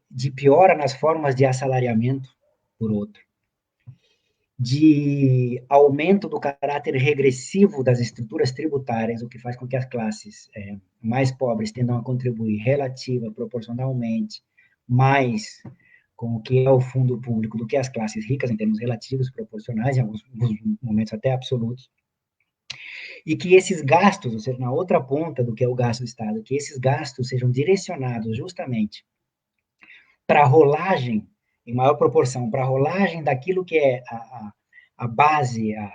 Speaker 3: de piora nas formas de assalariamento, por outro, de aumento do caráter regressivo das estruturas tributárias, o que faz com que as classes mais pobres tendam a contribuir relativa, proporcionalmente, mais com o que é o fundo público do que as classes ricas, em termos relativos, proporcionais, em alguns momentos até absolutos, e que esses gastos, ou seja, na outra ponta do que é o gasto do Estado, que esses gastos sejam direcionados justamente para a rolagem, em maior proporção, para a rolagem daquilo que é a base, a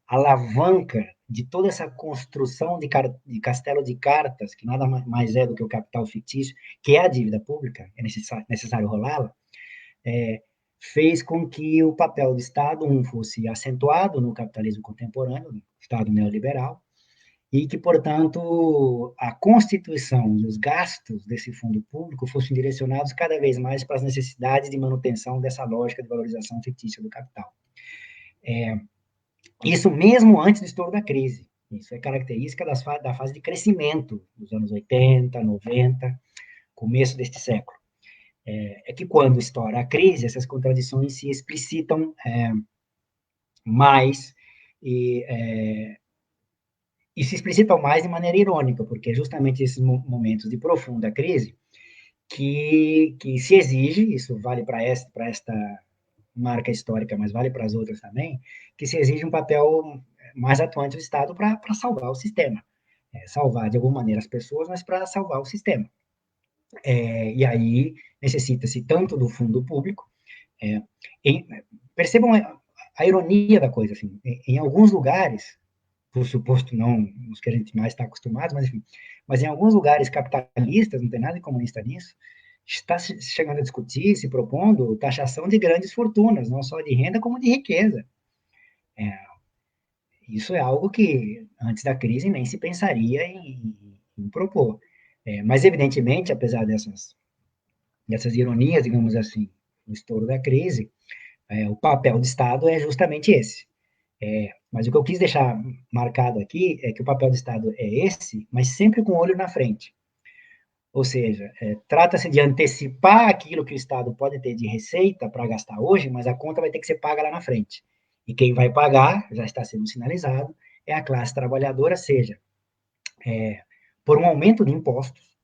Speaker 3: alavanca de toda essa construção de castelo de cartas, que nada mais é do que o capital fictício, que é a dívida pública, é necessário rolá-la, fez com que o papel do Estado, fosse acentuado no capitalismo contemporâneo, no Estado neoliberal, e que, portanto, a constituição e os gastos desse fundo público fossem direcionados cada vez mais para as necessidades de manutenção dessa lógica de valorização fictícia do capital. Isso mesmo antes do estouro da crise. Isso é característica da fase de crescimento dos anos 80, 90, começo deste século. Que quando estoura a crise, essas contradições se explicitam mais e se explicitam mais de maneira irônica, porque é justamente esses momentos de profunda crise que se exige, isso vale para esta marca histórica, mas vale para as outras também, que se exige um papel mais atuante do Estado para salvar o sistema. salvar de alguma maneira as pessoas, mas para salvar o sistema. E aí necessita-se tanto do fundo público, percebam a ironia da coisa, assim, em alguns lugares, por suposto não os que a gente mais está acostumado, mas enfim, mas em alguns lugares capitalistas, não tem nada de comunista nisso, está chegando a discutir, se propondo taxação de grandes fortunas, não só de renda, como de riqueza. Isso é algo que, antes da crise, nem se pensaria em propor. Mas, evidentemente, apesar dessas ironias, digamos assim, no estouro da crise, o papel do Estado é justamente esse. Mas o que eu quis deixar marcado aqui é que o papel do Estado é esse, mas sempre com o olho na frente. Ou seja, trata-se de antecipar aquilo que o Estado pode ter de receita para gastar hoje, mas a conta vai ter que ser paga lá na frente. E quem vai pagar, já está sendo sinalizado, é a classe trabalhadora, seja por um aumento de impostos,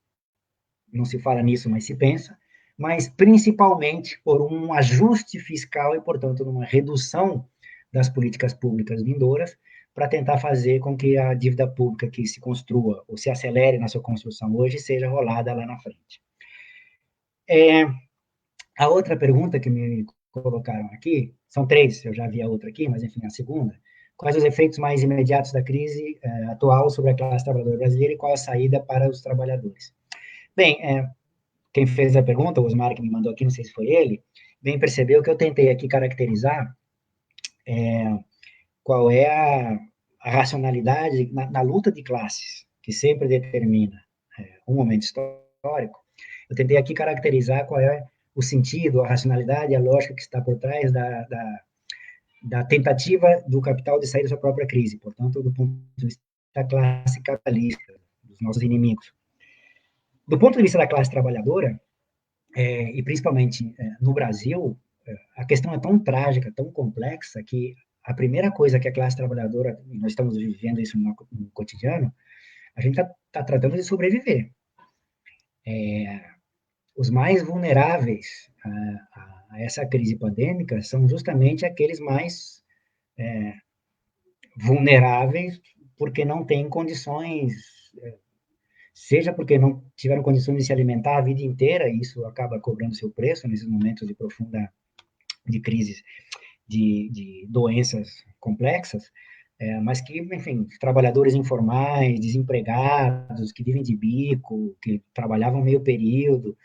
Speaker 3: não se fala nisso, mas se pensa, mas principalmente por um ajuste fiscal e, portanto, uma redução das políticas públicas vindouras para tentar fazer com que a dívida pública que se construa ou se acelere na sua construção hoje seja rolada lá na frente. A outra pergunta que me colocaram aqui, são três, eu já vi a outra aqui, mas enfim, a segunda, quais os efeitos mais imediatos da crise atual sobre a classe trabalhadora brasileira e qual a saída para os trabalhadores? Bem, quem fez a pergunta, o Osmar que me mandou aqui, não sei se foi ele, bem percebeu que eu tentei aqui caracterizar qual é a racionalidade na luta de classes, que sempre determina um momento histórico. Eu tentei aqui caracterizar qual é o sentido, a racionalidade, a lógica que está por trás da tentativa do capital de sair da sua própria crise, portanto, do ponto de vista da classe capitalista, dos nossos inimigos. Do ponto de vista da classe trabalhadora, e principalmente no Brasil, a questão é tão trágica, tão complexa, que a primeira coisa que a classe trabalhadora, e nós estamos vivendo isso no cotidiano, a gente está tratando de sobreviver. Os mais vulneráveis a essa crise pandêmica são justamente aqueles mais vulneráveis porque não têm condições, seja porque não tiveram condições de se alimentar a vida inteira, e isso acaba cobrando seu preço nesses momentos de profunda crises, de doenças complexas, mas que, enfim, trabalhadores informais, desempregados, que vivem de bico, que trabalhavam meio período,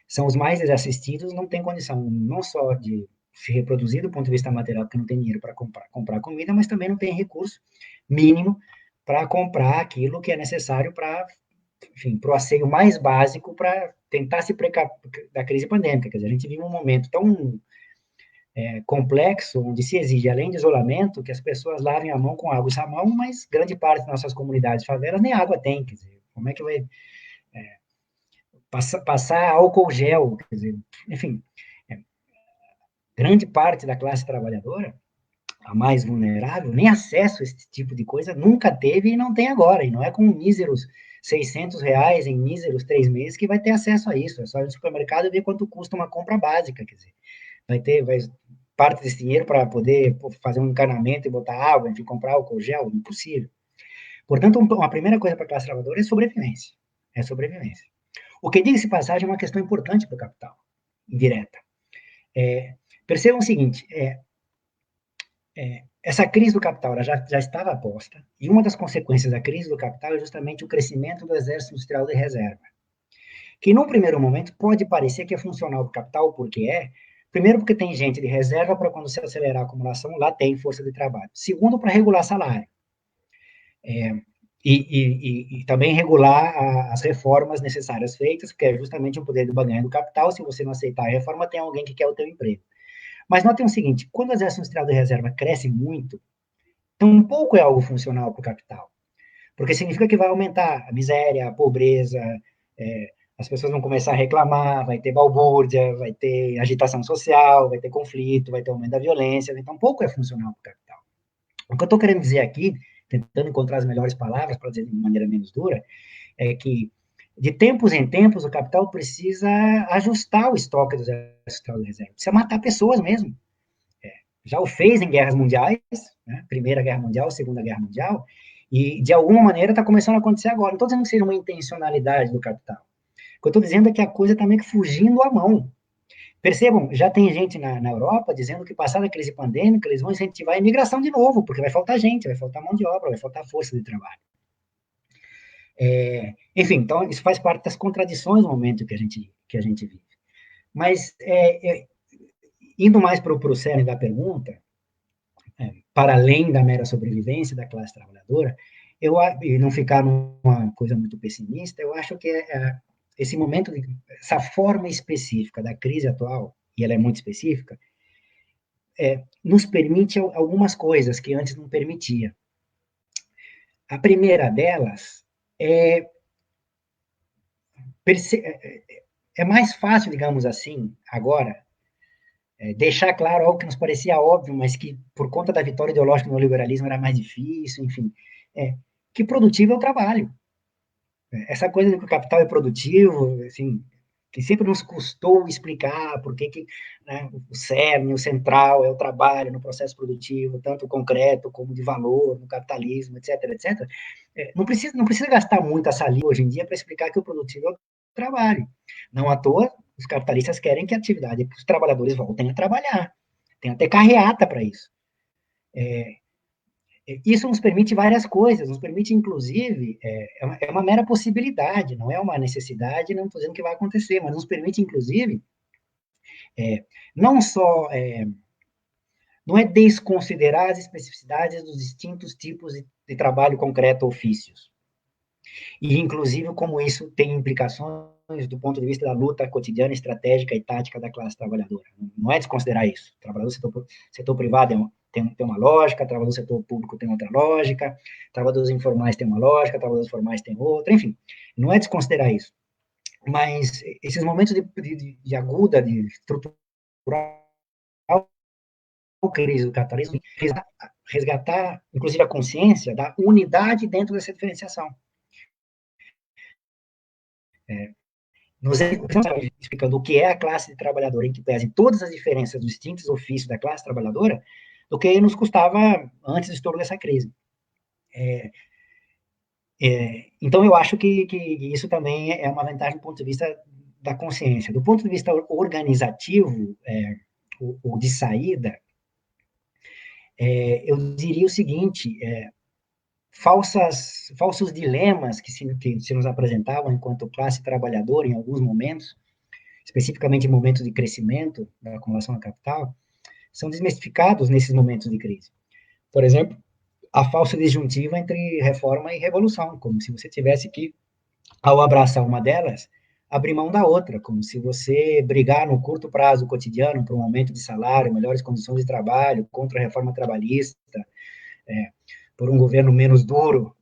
Speaker 3: são os mais desassistidos, não têm condição não só de se reproduzir do ponto de vista material, porque não tem dinheiro para comprar comida, mas também não tem recurso mínimo para comprar aquilo que é necessário para, enfim, para o asseio mais básico para tentar se precaver da crise pandêmica. Quer dizer, a gente vive um momento tão complexo, onde se exige, além de isolamento, que as pessoas lavem a mão com água e sabão, mas grande parte das nossas comunidades favelas nem água tem, quer dizer, como é que vai passar álcool gel, quer dizer, enfim, grande parte da classe trabalhadora, a mais vulnerável, nem acesso a esse tipo de coisa nunca teve e não tem agora, e não é com míseros R$600 em míseros 3 meses que vai ter acesso a isso, é só ir no supermercado e ver quanto custa uma compra básica, quer dizer, vai parte desse dinheiro para poder fazer um encanamento e botar água, enfim, comprar álcool gel, impossível. Portanto, a primeira coisa para a classe trabalhadora é sobrevivência, O que, diga-se passagem, é uma questão importante para o capital, indireta. Percebam o seguinte, essa crise do capital ela já estava posta, e uma das consequências da crise do capital é justamente o crescimento do exército industrial de reserva, que num primeiro momento pode parecer que é funcional para o capital, porque primeiro porque tem gente de reserva para quando se acelerar a acumulação, lá tem força de trabalho. Segundo, para regular salário. E também regular as reformas necessárias feitas, porque é justamente um poder de barganha do capital. Se você não aceitar a reforma, tem alguém que quer o teu emprego. Mas notem o seguinte, quando o exército industrial de reserva cresce muito, tampouco é algo funcional para o capital, porque significa que vai aumentar a miséria, a pobreza, as pessoas vão começar a reclamar, vai ter balbúrdia, vai ter agitação social, vai ter conflito, vai ter aumento da violência, então pouco é funcional para o capital. O que eu estou querendo dizer aqui, tentando encontrar as melhores palavras para dizer de maneira menos dura, é que de tempos em tempos o capital precisa ajustar o estoque do exército de reserva, precisa matar pessoas mesmo. Já o fez em guerras mundiais, né? Primeira Guerra Mundial, Segunda Guerra Mundial, E, de alguma maneira, está começando a acontecer agora. Não estou dizendo que seja uma intencionalidade do capital. O que eu estou dizendo é que a coisa está meio que fugindo à mão. Percebam, já tem gente na Europa dizendo que, passada a crise pandêmica, eles vão incentivar a imigração de novo, porque vai faltar gente, vai faltar mão de obra, vai faltar força de trabalho. Enfim, então, isso faz parte das contradições no momento que a gente vive. Mas, indo mais para o cerne da pergunta, para além da mera sobrevivência da classe trabalhadora, e não ficar numa coisa muito pessimista, eu acho que esse momento, essa forma específica da crise atual, e ela é muito específica, nos permite algumas coisas que antes não permitia. A primeira delas é mais fácil, digamos assim, agora, deixar claro algo que nos parecia óbvio, mas que, por conta da vitória ideológica no liberalismo, era mais difícil, enfim, que produtivo é o trabalho. Essa coisa de que o capital é produtivo, assim, que sempre nos custou explicar por que né, o cerne, o central é o trabalho no processo produtivo, tanto concreto como de valor, no capitalismo, etc., etc. Não precisa gastar muita saliva hoje em dia para explicar que o produtivo é o trabalho. Não à toa, os capitalistas querem que a atividade, que os trabalhadores voltem a trabalhar. Tem até carreata para isso. Isso nos permite várias coisas, nos permite, inclusive, é uma mera possibilidade, não é uma necessidade, não estou dizendo que vai acontecer, mas nos permite, inclusive, não só, não é desconsiderar as especificidades dos distintos tipos de trabalho concreto, ofícios, e, inclusive, como isso tem implicações do ponto de vista da luta cotidiana, estratégica e tática da classe trabalhadora. Não é desconsiderar isso. O trabalhador do setor privado tem uma lógica, trabalhador do setor público tem outra lógica, trabalhadores informais tem uma lógica, trabalhadores formais tem outra, enfim, não é desconsiderar isso. Mas esses momentos de aguda, de estrutural crise do capitalismo, resgatar, inclusive, a consciência da unidade dentro dessa diferenciação. Nos explicando o que é a classe trabalhadora, em que pese todas as diferenças dos distintos ofícios da classe trabalhadora, do que nos custava antes do estouro dessa crise. Então, eu acho que isso também é uma vantagem do ponto de vista da consciência. Do ponto de vista organizativo, ou de saída, eu diria o seguinte, falsos dilemas que se nos apresentavam enquanto classe trabalhadora em alguns momentos, especificamente em momentos de crescimento da acumulação da capital, são desmistificados nesses momentos de crise. Por exemplo, a falsa disjuntiva entre reforma e revolução, como se você tivesse que, ao abraçar uma delas, abrir mão da outra, como se você brigar no curto prazo cotidiano por um aumento de salário, melhores condições de trabalho, contra a reforma trabalhista, por um governo menos duro,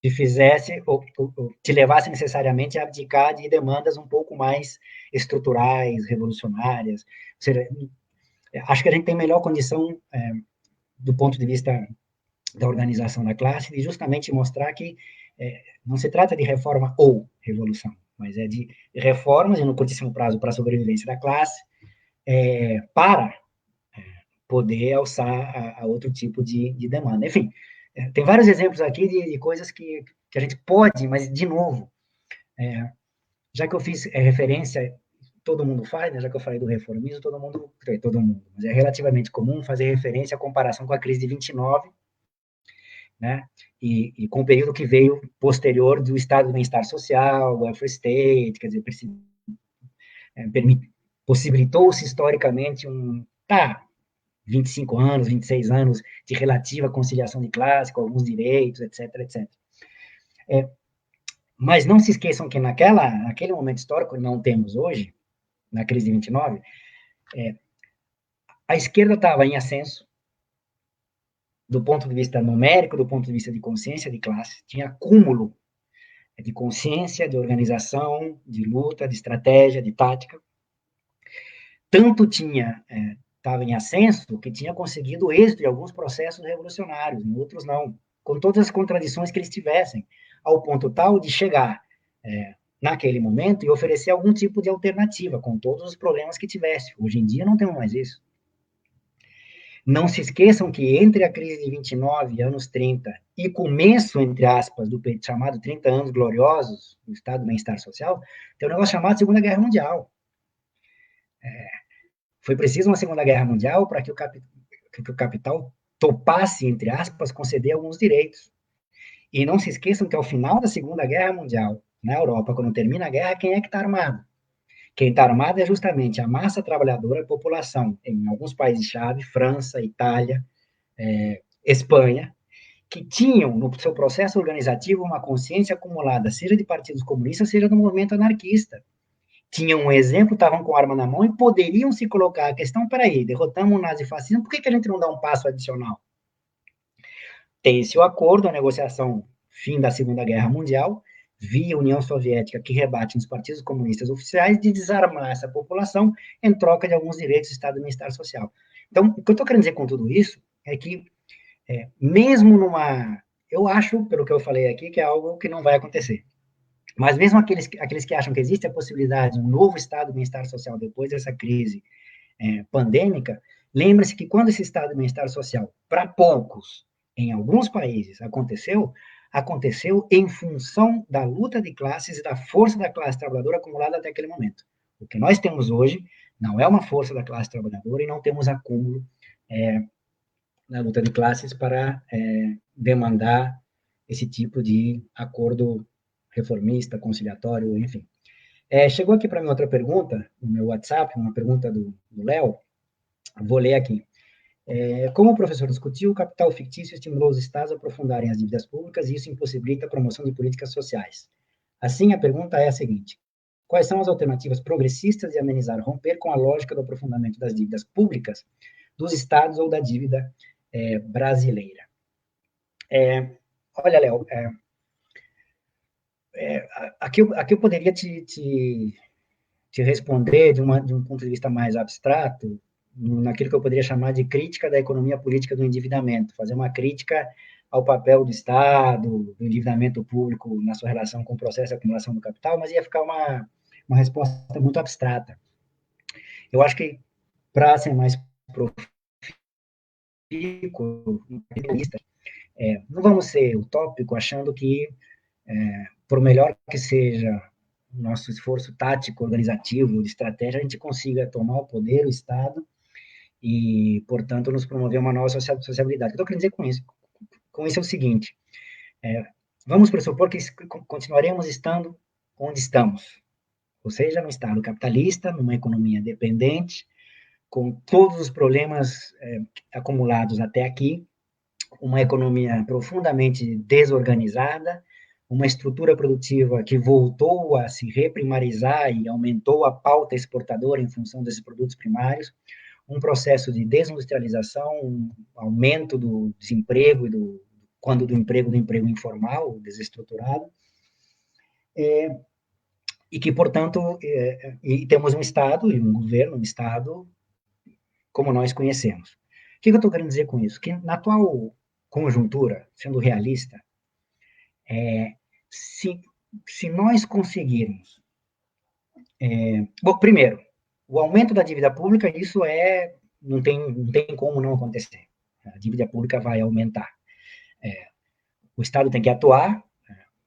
Speaker 3: te fizesse ou te levasse necessariamente a abdicar de demandas um pouco mais estruturais, revolucionárias. Ou seja, acho que a gente tem melhor condição, do ponto de vista da organização da classe, de justamente mostrar que não se trata de reforma ou revolução, mas é de reformas, e no curtíssimo prazo, para a sobrevivência da classe, para poder alçar a outro tipo de demanda. Enfim, tem vários exemplos aqui de coisas que a gente pode, mas, de novo, já que eu fiz referência, todo mundo faz, né? Já que eu falei do reformismo, todo mundo, mas é relativamente comum fazer referência à comparação com a crise de 29, né? E com o período que veio posterior do Estado do Bem-Estar Social, welfare state, quer dizer, possibilitou-se historicamente 25 anos, 26 anos de relativa conciliação de classe, com alguns direitos, etc., etc. Mas não se esqueçam que naquele momento histórico que não temos hoje, na crise de 29, a esquerda estava em ascenso, do ponto de vista numérico, do ponto de vista de consciência de classe, tinha acúmulo de consciência, de organização, de luta, de estratégia, de tática. Tanto estava em ascenso que tinha conseguido êxito em alguns processos revolucionários, em outros não, com todas as contradições que eles tivessem, ao ponto tal de chegar naquele momento e oferecer algum tipo de alternativa, com todos os problemas que tivesse. Hoje em dia não temos mais isso. Não se esqueçam que entre a crise de 29, anos 30, e começo, entre aspas, do chamado 30 anos gloriosos do Estado do Bem-Estar Social, tem um negócio chamado Segunda Guerra Mundial. Foi preciso uma Segunda Guerra Mundial para que o capital topasse, entre aspas, conceder alguns direitos. E não se esqueçam que ao final da Segunda Guerra Mundial, na Europa, quando termina a guerra, quem é que está armado? Quem está armado é justamente a massa trabalhadora, a população, em alguns países-chave, França, Itália, Espanha, que tinham no seu processo organizativo uma consciência acumulada, seja de partidos comunistas, seja do movimento anarquista. Tinham um exemplo, estavam com arma na mão e poderiam se colocar a questão, peraí, derrotamos o nazifascismo, por que a gente não dá um passo adicional? Tem-se o acordo, a negociação, fim da Segunda Guerra Mundial, via União Soviética, que rebate os partidos comunistas oficiais, de desarmar essa população em troca de alguns direitos do Estado do Bem-Estar Social. Então, o que eu estou querendo dizer com tudo isso é que, mesmo numa... Eu acho, pelo que eu falei aqui, que é algo que não vai acontecer. Mas mesmo aqueles que acham que existe a possibilidade de um novo Estado do Bem-Estar Social depois dessa crise pandêmica, lembre-se que quando esse Estado do Bem-Estar Social, para poucos, em alguns países, aconteceu em função da luta de classes e da força da classe trabalhadora acumulada até aquele momento. O que nós temos hoje não é uma força da classe trabalhadora e não temos acúmulo na luta de classes para demandar esse tipo de acordo reformista, conciliatório, enfim. Chegou aqui para mim outra pergunta, no meu WhatsApp, uma pergunta do Léo, vou ler aqui. Como o professor discutiu, o capital fictício estimulou os estados a aprofundarem as dívidas públicas e isso impossibilita a promoção de políticas sociais. Assim, a pergunta é a seguinte: quais são as alternativas progressistas de amenizar, romper com a lógica do aprofundamento das dívidas públicas dos estados ou da dívida brasileira? Olha, Léo, aqui eu poderia te responder de um ponto de vista mais abstrato, naquilo que eu poderia chamar de crítica da economia política do endividamento, fazer uma crítica ao papel do Estado, do endividamento público na sua relação com o processo de acumulação do capital, mas ia ficar uma resposta muito abstrata. Eu acho que, para ser mais profícuo, não vamos ser utópico achando que, por melhor que seja o nosso esforço tático, organizativo, de estratégia, a gente consiga tomar o poder, o Estado, e, portanto, nos promover uma nova sociabilidade. O que eu estou querendo dizer com isso? Com isso é o seguinte, vamos pressupor que continuaremos estando onde estamos, ou seja, no Estado capitalista, numa economia dependente, com todos os problemas acumulados até aqui, uma economia profundamente desorganizada, uma estrutura produtiva que voltou a se reprimarizar e aumentou a pauta exportadora em função desses produtos primários, um processo de desindustrialização, um aumento do desemprego do emprego informal, desestruturado, e que, portanto, e temos um Estado e um governo, um Estado como nós conhecemos. O que eu estou querendo dizer com isso? Que na atual conjuntura, sendo realista, se nós conseguirmos... bom, primeiro, o aumento da dívida pública, isso não tem como não acontecer. A dívida pública vai aumentar. O Estado tem que atuar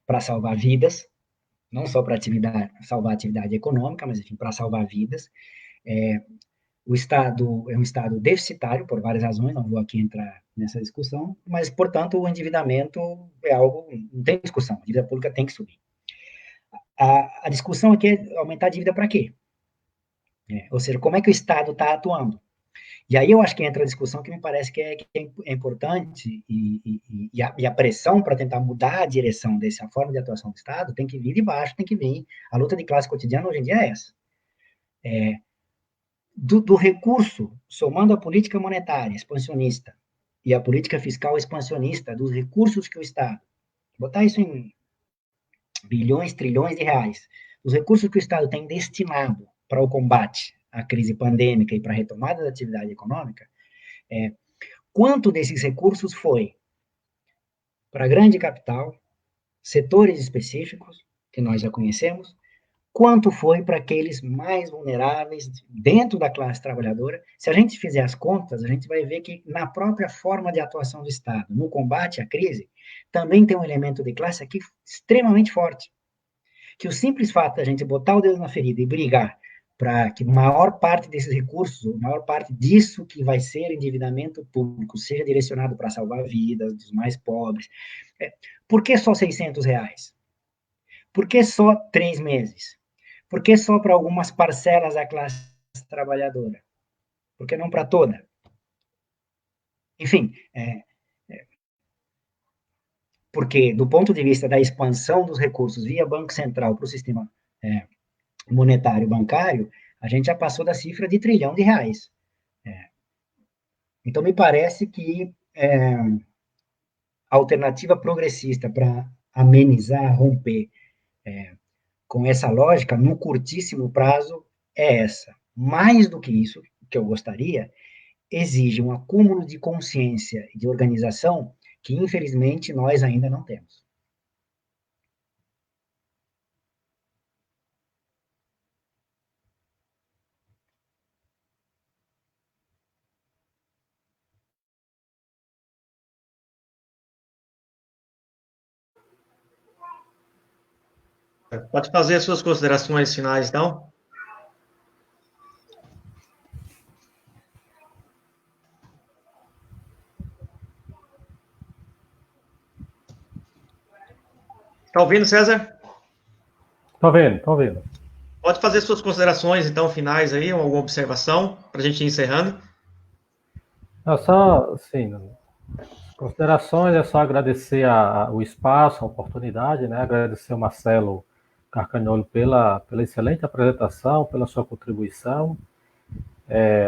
Speaker 3: para salvar vidas, não só para salvar a atividade econômica, mas, enfim, para salvar vidas. O Estado é um Estado deficitário, por várias razões, não vou aqui entrar nessa discussão, mas, portanto, o endividamento é algo, não tem discussão, a dívida pública tem que subir. A discussão aqui é aumentar a dívida para quê? Ou seja, como é que o Estado está atuando? E aí eu acho que entra a discussão que me parece que é importante, e a pressão para tentar mudar a direção dessa forma de atuação do Estado tem que vir de baixo, tem que vir. A luta de classe cotidiana hoje em dia é essa. Do recurso, somando a política monetária expansionista e a política fiscal expansionista, dos recursos que o Estado, botar isso em bilhões, trilhões de reais, os recursos que o Estado tem destinado para o combate à crise pandêmica e para a retomada da atividade econômica, quanto desses recursos foi para a grande capital, setores específicos, que nós já conhecemos, quanto foi para aqueles mais vulneráveis dentro da classe trabalhadora. Se a gente fizer as contas, a gente vai ver que na própria forma de atuação do Estado, no combate à crise, também tem um elemento de classe aqui extremamente forte. Que o simples fato de a gente botar o dedo na ferida e brigar para que a maior parte desses recursos, a maior parte disso que vai ser endividamento público, seja direcionado para salvar vidas dos mais pobres. Por que só R$ 600? Por que só 3 meses? Por que só para algumas parcelas da classe trabalhadora? Por que não para toda? Enfim, porque do ponto de vista da expansão dos recursos via Banco Central para o sistema monetário bancário, a gente já passou da cifra de R$ 1 trilhão. Então, me parece que a alternativa progressista para amenizar, romper com essa lógica, no curtíssimo prazo, é essa. Mais do que isso, que eu gostaria, exige um acúmulo de consciência e de organização que, infelizmente, nós ainda não temos.
Speaker 1: Pode fazer as suas considerações finais, então? Está ouvindo, César?
Speaker 2: Estou vendo.
Speaker 1: Pode fazer suas considerações, então, finais aí, ou alguma observação, para a gente ir encerrando.
Speaker 2: Só, assim, considerações, é só agradecer o espaço, a oportunidade, né? Agradecer ao Marcelo Carcagnolo pela excelente apresentação, pela sua contribuição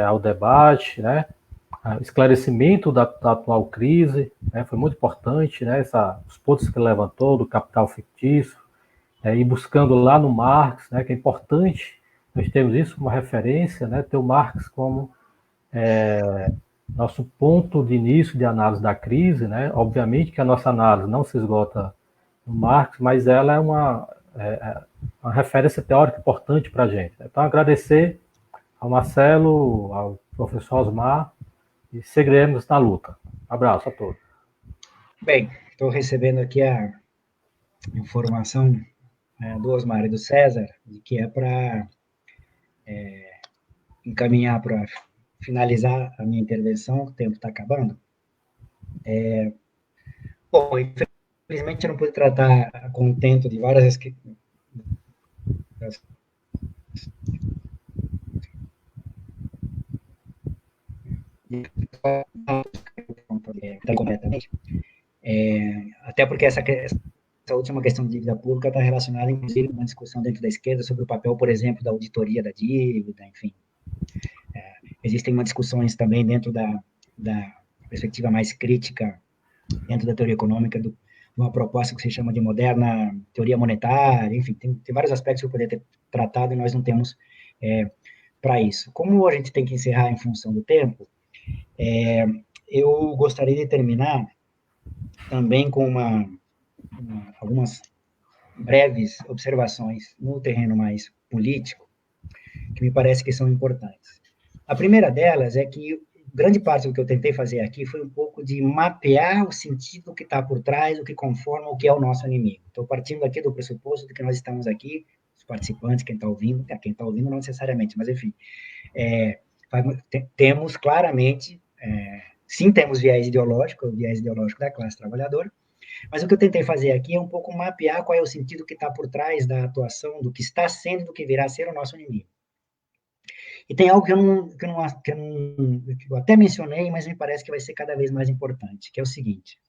Speaker 2: ao debate, né? Esclarecimento da atual crise, né? Foi muito importante, né? Os pontos que ele levantou do capital fictício, e buscando lá no Marx, né? Que é importante nós temos isso como referência, né? Ter o Marx como nosso ponto de início de análise da crise, né? Obviamente que a nossa análise não se esgota no Marx, mas ela é uma referência teórica importante para a gente. Então, agradecer ao Marcelo, ao professor Osmar, e seguiremos na luta. Abraço a todos.
Speaker 3: Bem, estou recebendo aqui a informação do Osmar e do César, de que é para encaminhar para finalizar a minha intervenção, o tempo está acabando. Bom, infelizmente eu não pude tratar a contento de várias completamente. Até porque essa última questão de dívida pública está relacionada, inclusive, com uma discussão dentro da esquerda sobre o papel, por exemplo, da auditoria da dívida, enfim. Existem umas discussões também dentro da perspectiva mais crítica, dentro da teoria econômica, de uma proposta que se chama de moderna teoria monetária, enfim, tem vários aspectos que eu poderia ter tratado e nós não temos para isso. Como a gente tem que encerrar em função do tempo, eu gostaria de terminar também com algumas breves observações no terreno mais político, que me parece que são importantes. A primeira delas é que grande parte do que eu tentei fazer aqui foi um pouco de mapear o sentido que está por trás, o que conforma o que é o nosso inimigo. Estou partindo aqui do pressuposto de que nós estamos aqui, os participantes, quem está ouvindo não necessariamente, mas enfim, temos claramente, sim, temos viés ideológico, o viés ideológico da classe trabalhadora, mas o que eu tentei fazer aqui é um pouco mapear qual é o sentido que está por trás da atuação, do que está sendo, do que virá a ser o nosso inimigo. E tem algo que eu até mencionei, mas me parece que vai ser cada vez mais importante, que é o seguinte: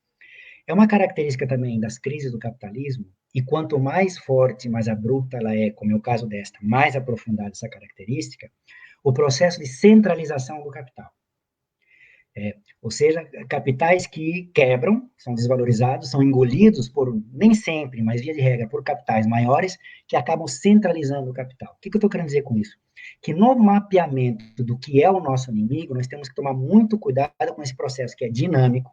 Speaker 3: é uma característica também das crises do capitalismo, e quanto mais forte, mais abrupta ela é, como é o caso desta, mais aprofundada essa característica, o processo de centralização do capital. Ou seja, capitais que quebram, são desvalorizados, são engolidos por, nem sempre, mas via de regra, por capitais maiores, que acabam centralizando o capital. O que eu estou querendo dizer com isso? Que no mapeamento do que é o nosso inimigo, nós temos que tomar muito cuidado com esse processo que é dinâmico,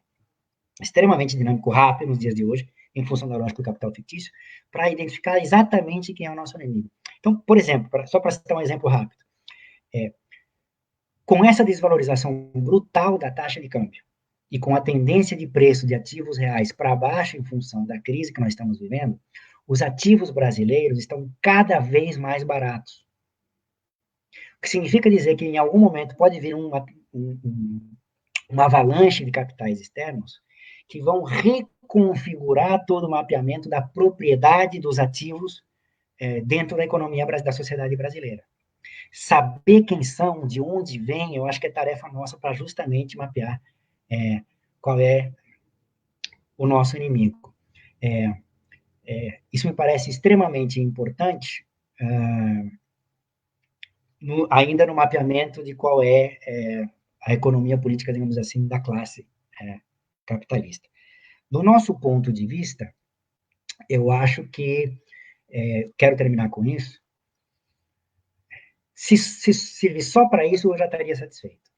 Speaker 3: extremamente dinâmico, rápido nos dias de hoje, em função da lógica do capital fictício, para identificar exatamente quem é o nosso inimigo. Então, por exemplo, só para citar um exemplo rápido, com essa desvalorização brutal da taxa de câmbio e com a tendência de preço de ativos reais para baixo em função da crise que nós estamos vivendo, os ativos brasileiros estão cada vez mais baratos. O que significa dizer que em algum momento pode vir uma avalanche de capitais externos que vão reconfigurar todo o mapeamento da propriedade dos ativos dentro da economia da sociedade brasileira. Saber quem são, de onde vêm, eu acho que é tarefa nossa para justamente mapear qual é o nosso inimigo. Isso me parece extremamente importante, ainda no mapeamento de qual é a economia política, digamos assim, da classe capitalista. Do nosso ponto de vista, eu acho que, quero terminar com isso, se servir só para isso, eu já estaria satisfeito.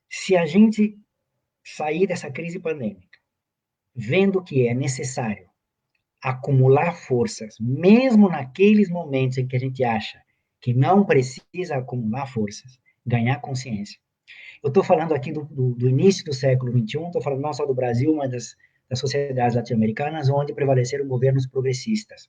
Speaker 3: Se a gente sair dessa crise pandêmica, vendo que é necessário acumular forças, mesmo naqueles momentos em que a gente acha que não precisa acumular forças, ganhar consciência. Eu estou falando aqui do início do século XXI, estou falando não só do Brasil, mas das sociedades latino-americanas, onde prevaleceram governos progressistas.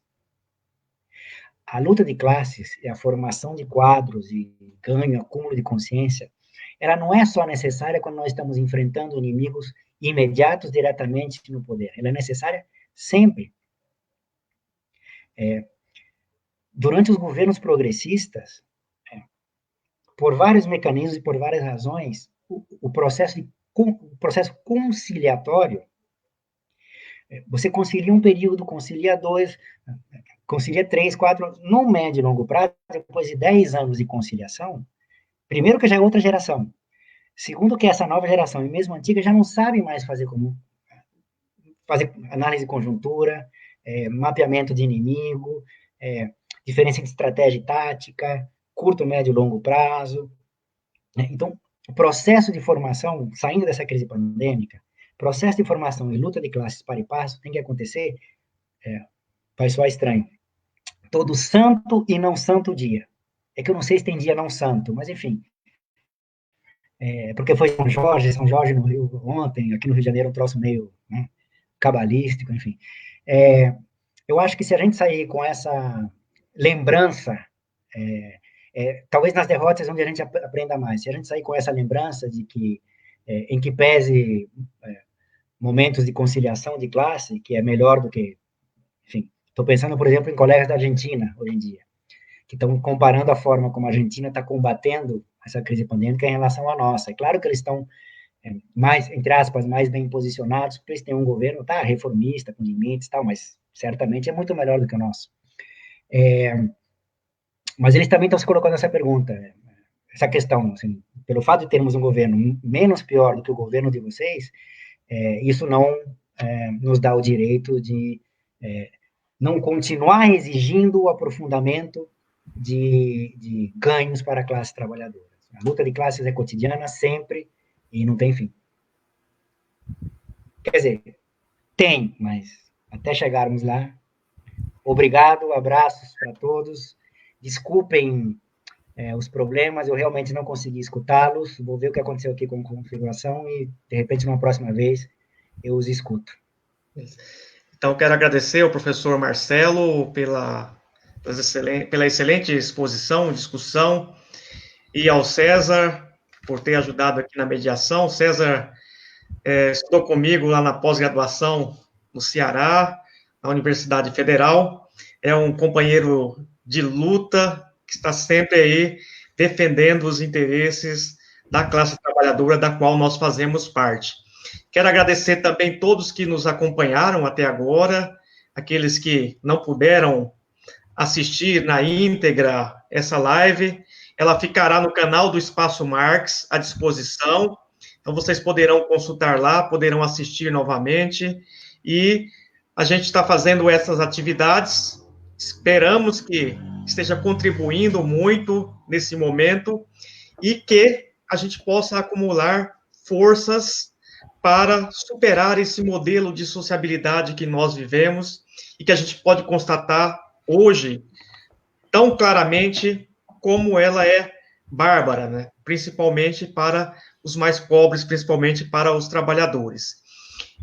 Speaker 3: A luta de classes e a formação de quadros e ganho, acúmulo de consciência, ela não é só necessária quando nós estamos enfrentando inimigos imediatos diretamente no poder. Ela é necessária sempre. Durante os governos progressistas, por vários mecanismos e por várias razões, o processo conciliatório, você concilia um período, concilia 2, concilia 3, 4, no médio e longo prazo, depois de 10 anos de conciliação, primeiro que já é outra geração, segundo que essa nova geração, e mesmo antiga, já não sabe mais fazer análise de conjuntura, mapeamento de inimigo, diferença entre estratégia e tática, curto, médio e longo prazo. Então, o processo de formação, saindo dessa crise pandêmica, processo de formação e luta de classes para e passo tem que acontecer, vai soar estranho, todo santo e não santo dia. É que eu não sei se tem dia não santo, mas enfim. Porque foi São Jorge no Rio ontem, aqui no Rio de Janeiro um troço meio cabalístico, enfim. Eu acho que se a gente sair com essa lembrança, talvez nas derrotas é onde a gente aprenda mais, se a gente sair com essa lembrança de que, em que pese momentos de conciliação de classe, que é melhor do que, enfim, estou pensando, por exemplo, em colegas da Argentina, hoje em dia, que estão comparando a forma como a Argentina está combatendo essa crise pandêmica em relação à nossa. É claro que eles estão mais, entre aspas, mais bem posicionados, porque eles têm um governo, reformista, com limites e tal, mas certamente é muito melhor do que o nosso. Mas eles também estão se colocando essa pergunta, essa questão, assim, pelo fato de termos um governo menos pior do que o governo de vocês, isso não nos dá o direito de não continuar exigindo o aprofundamento de ganhos para a classe trabalhadora. A luta de classes é cotidiana, sempre, e não tem fim. Quer dizer, tem, mas até chegarmos lá, obrigado, abraços para todos, desculpem os problemas, eu realmente não consegui escutá-los, vou ver o que aconteceu aqui com a configuração e, de repente, numa próxima vez, eu os escuto.
Speaker 1: Então, quero agradecer ao professor Marcelo pela excelente exposição, discussão, e ao César por ter ajudado aqui na mediação. César estudou comigo lá na pós-graduação no Ceará, na Universidade Federal, é um companheiro de luta que está sempre aí defendendo os interesses da classe trabalhadora da qual nós fazemos parte. Quero agradecer também todos que nos acompanharam até agora, aqueles que não puderam assistir na íntegra essa live, ela ficará no canal do Espaço Marx à disposição, então vocês poderão consultar lá, poderão assistir novamente, e a gente está fazendo essas atividades, esperamos que esteja contribuindo muito nesse momento, e que a gente possa acumular forças para superar esse modelo de sociabilidade que nós vivemos, e que a gente pode constatar hoje, tão claramente como ela é bárbara, né? Principalmente para os mais pobres, principalmente para os trabalhadores.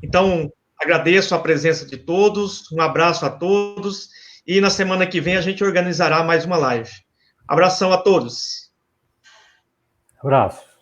Speaker 1: Então, agradeço a presença de todos, um abraço a todos, e na semana que vem a gente organizará mais uma live. Abração a todos.
Speaker 2: Abraço.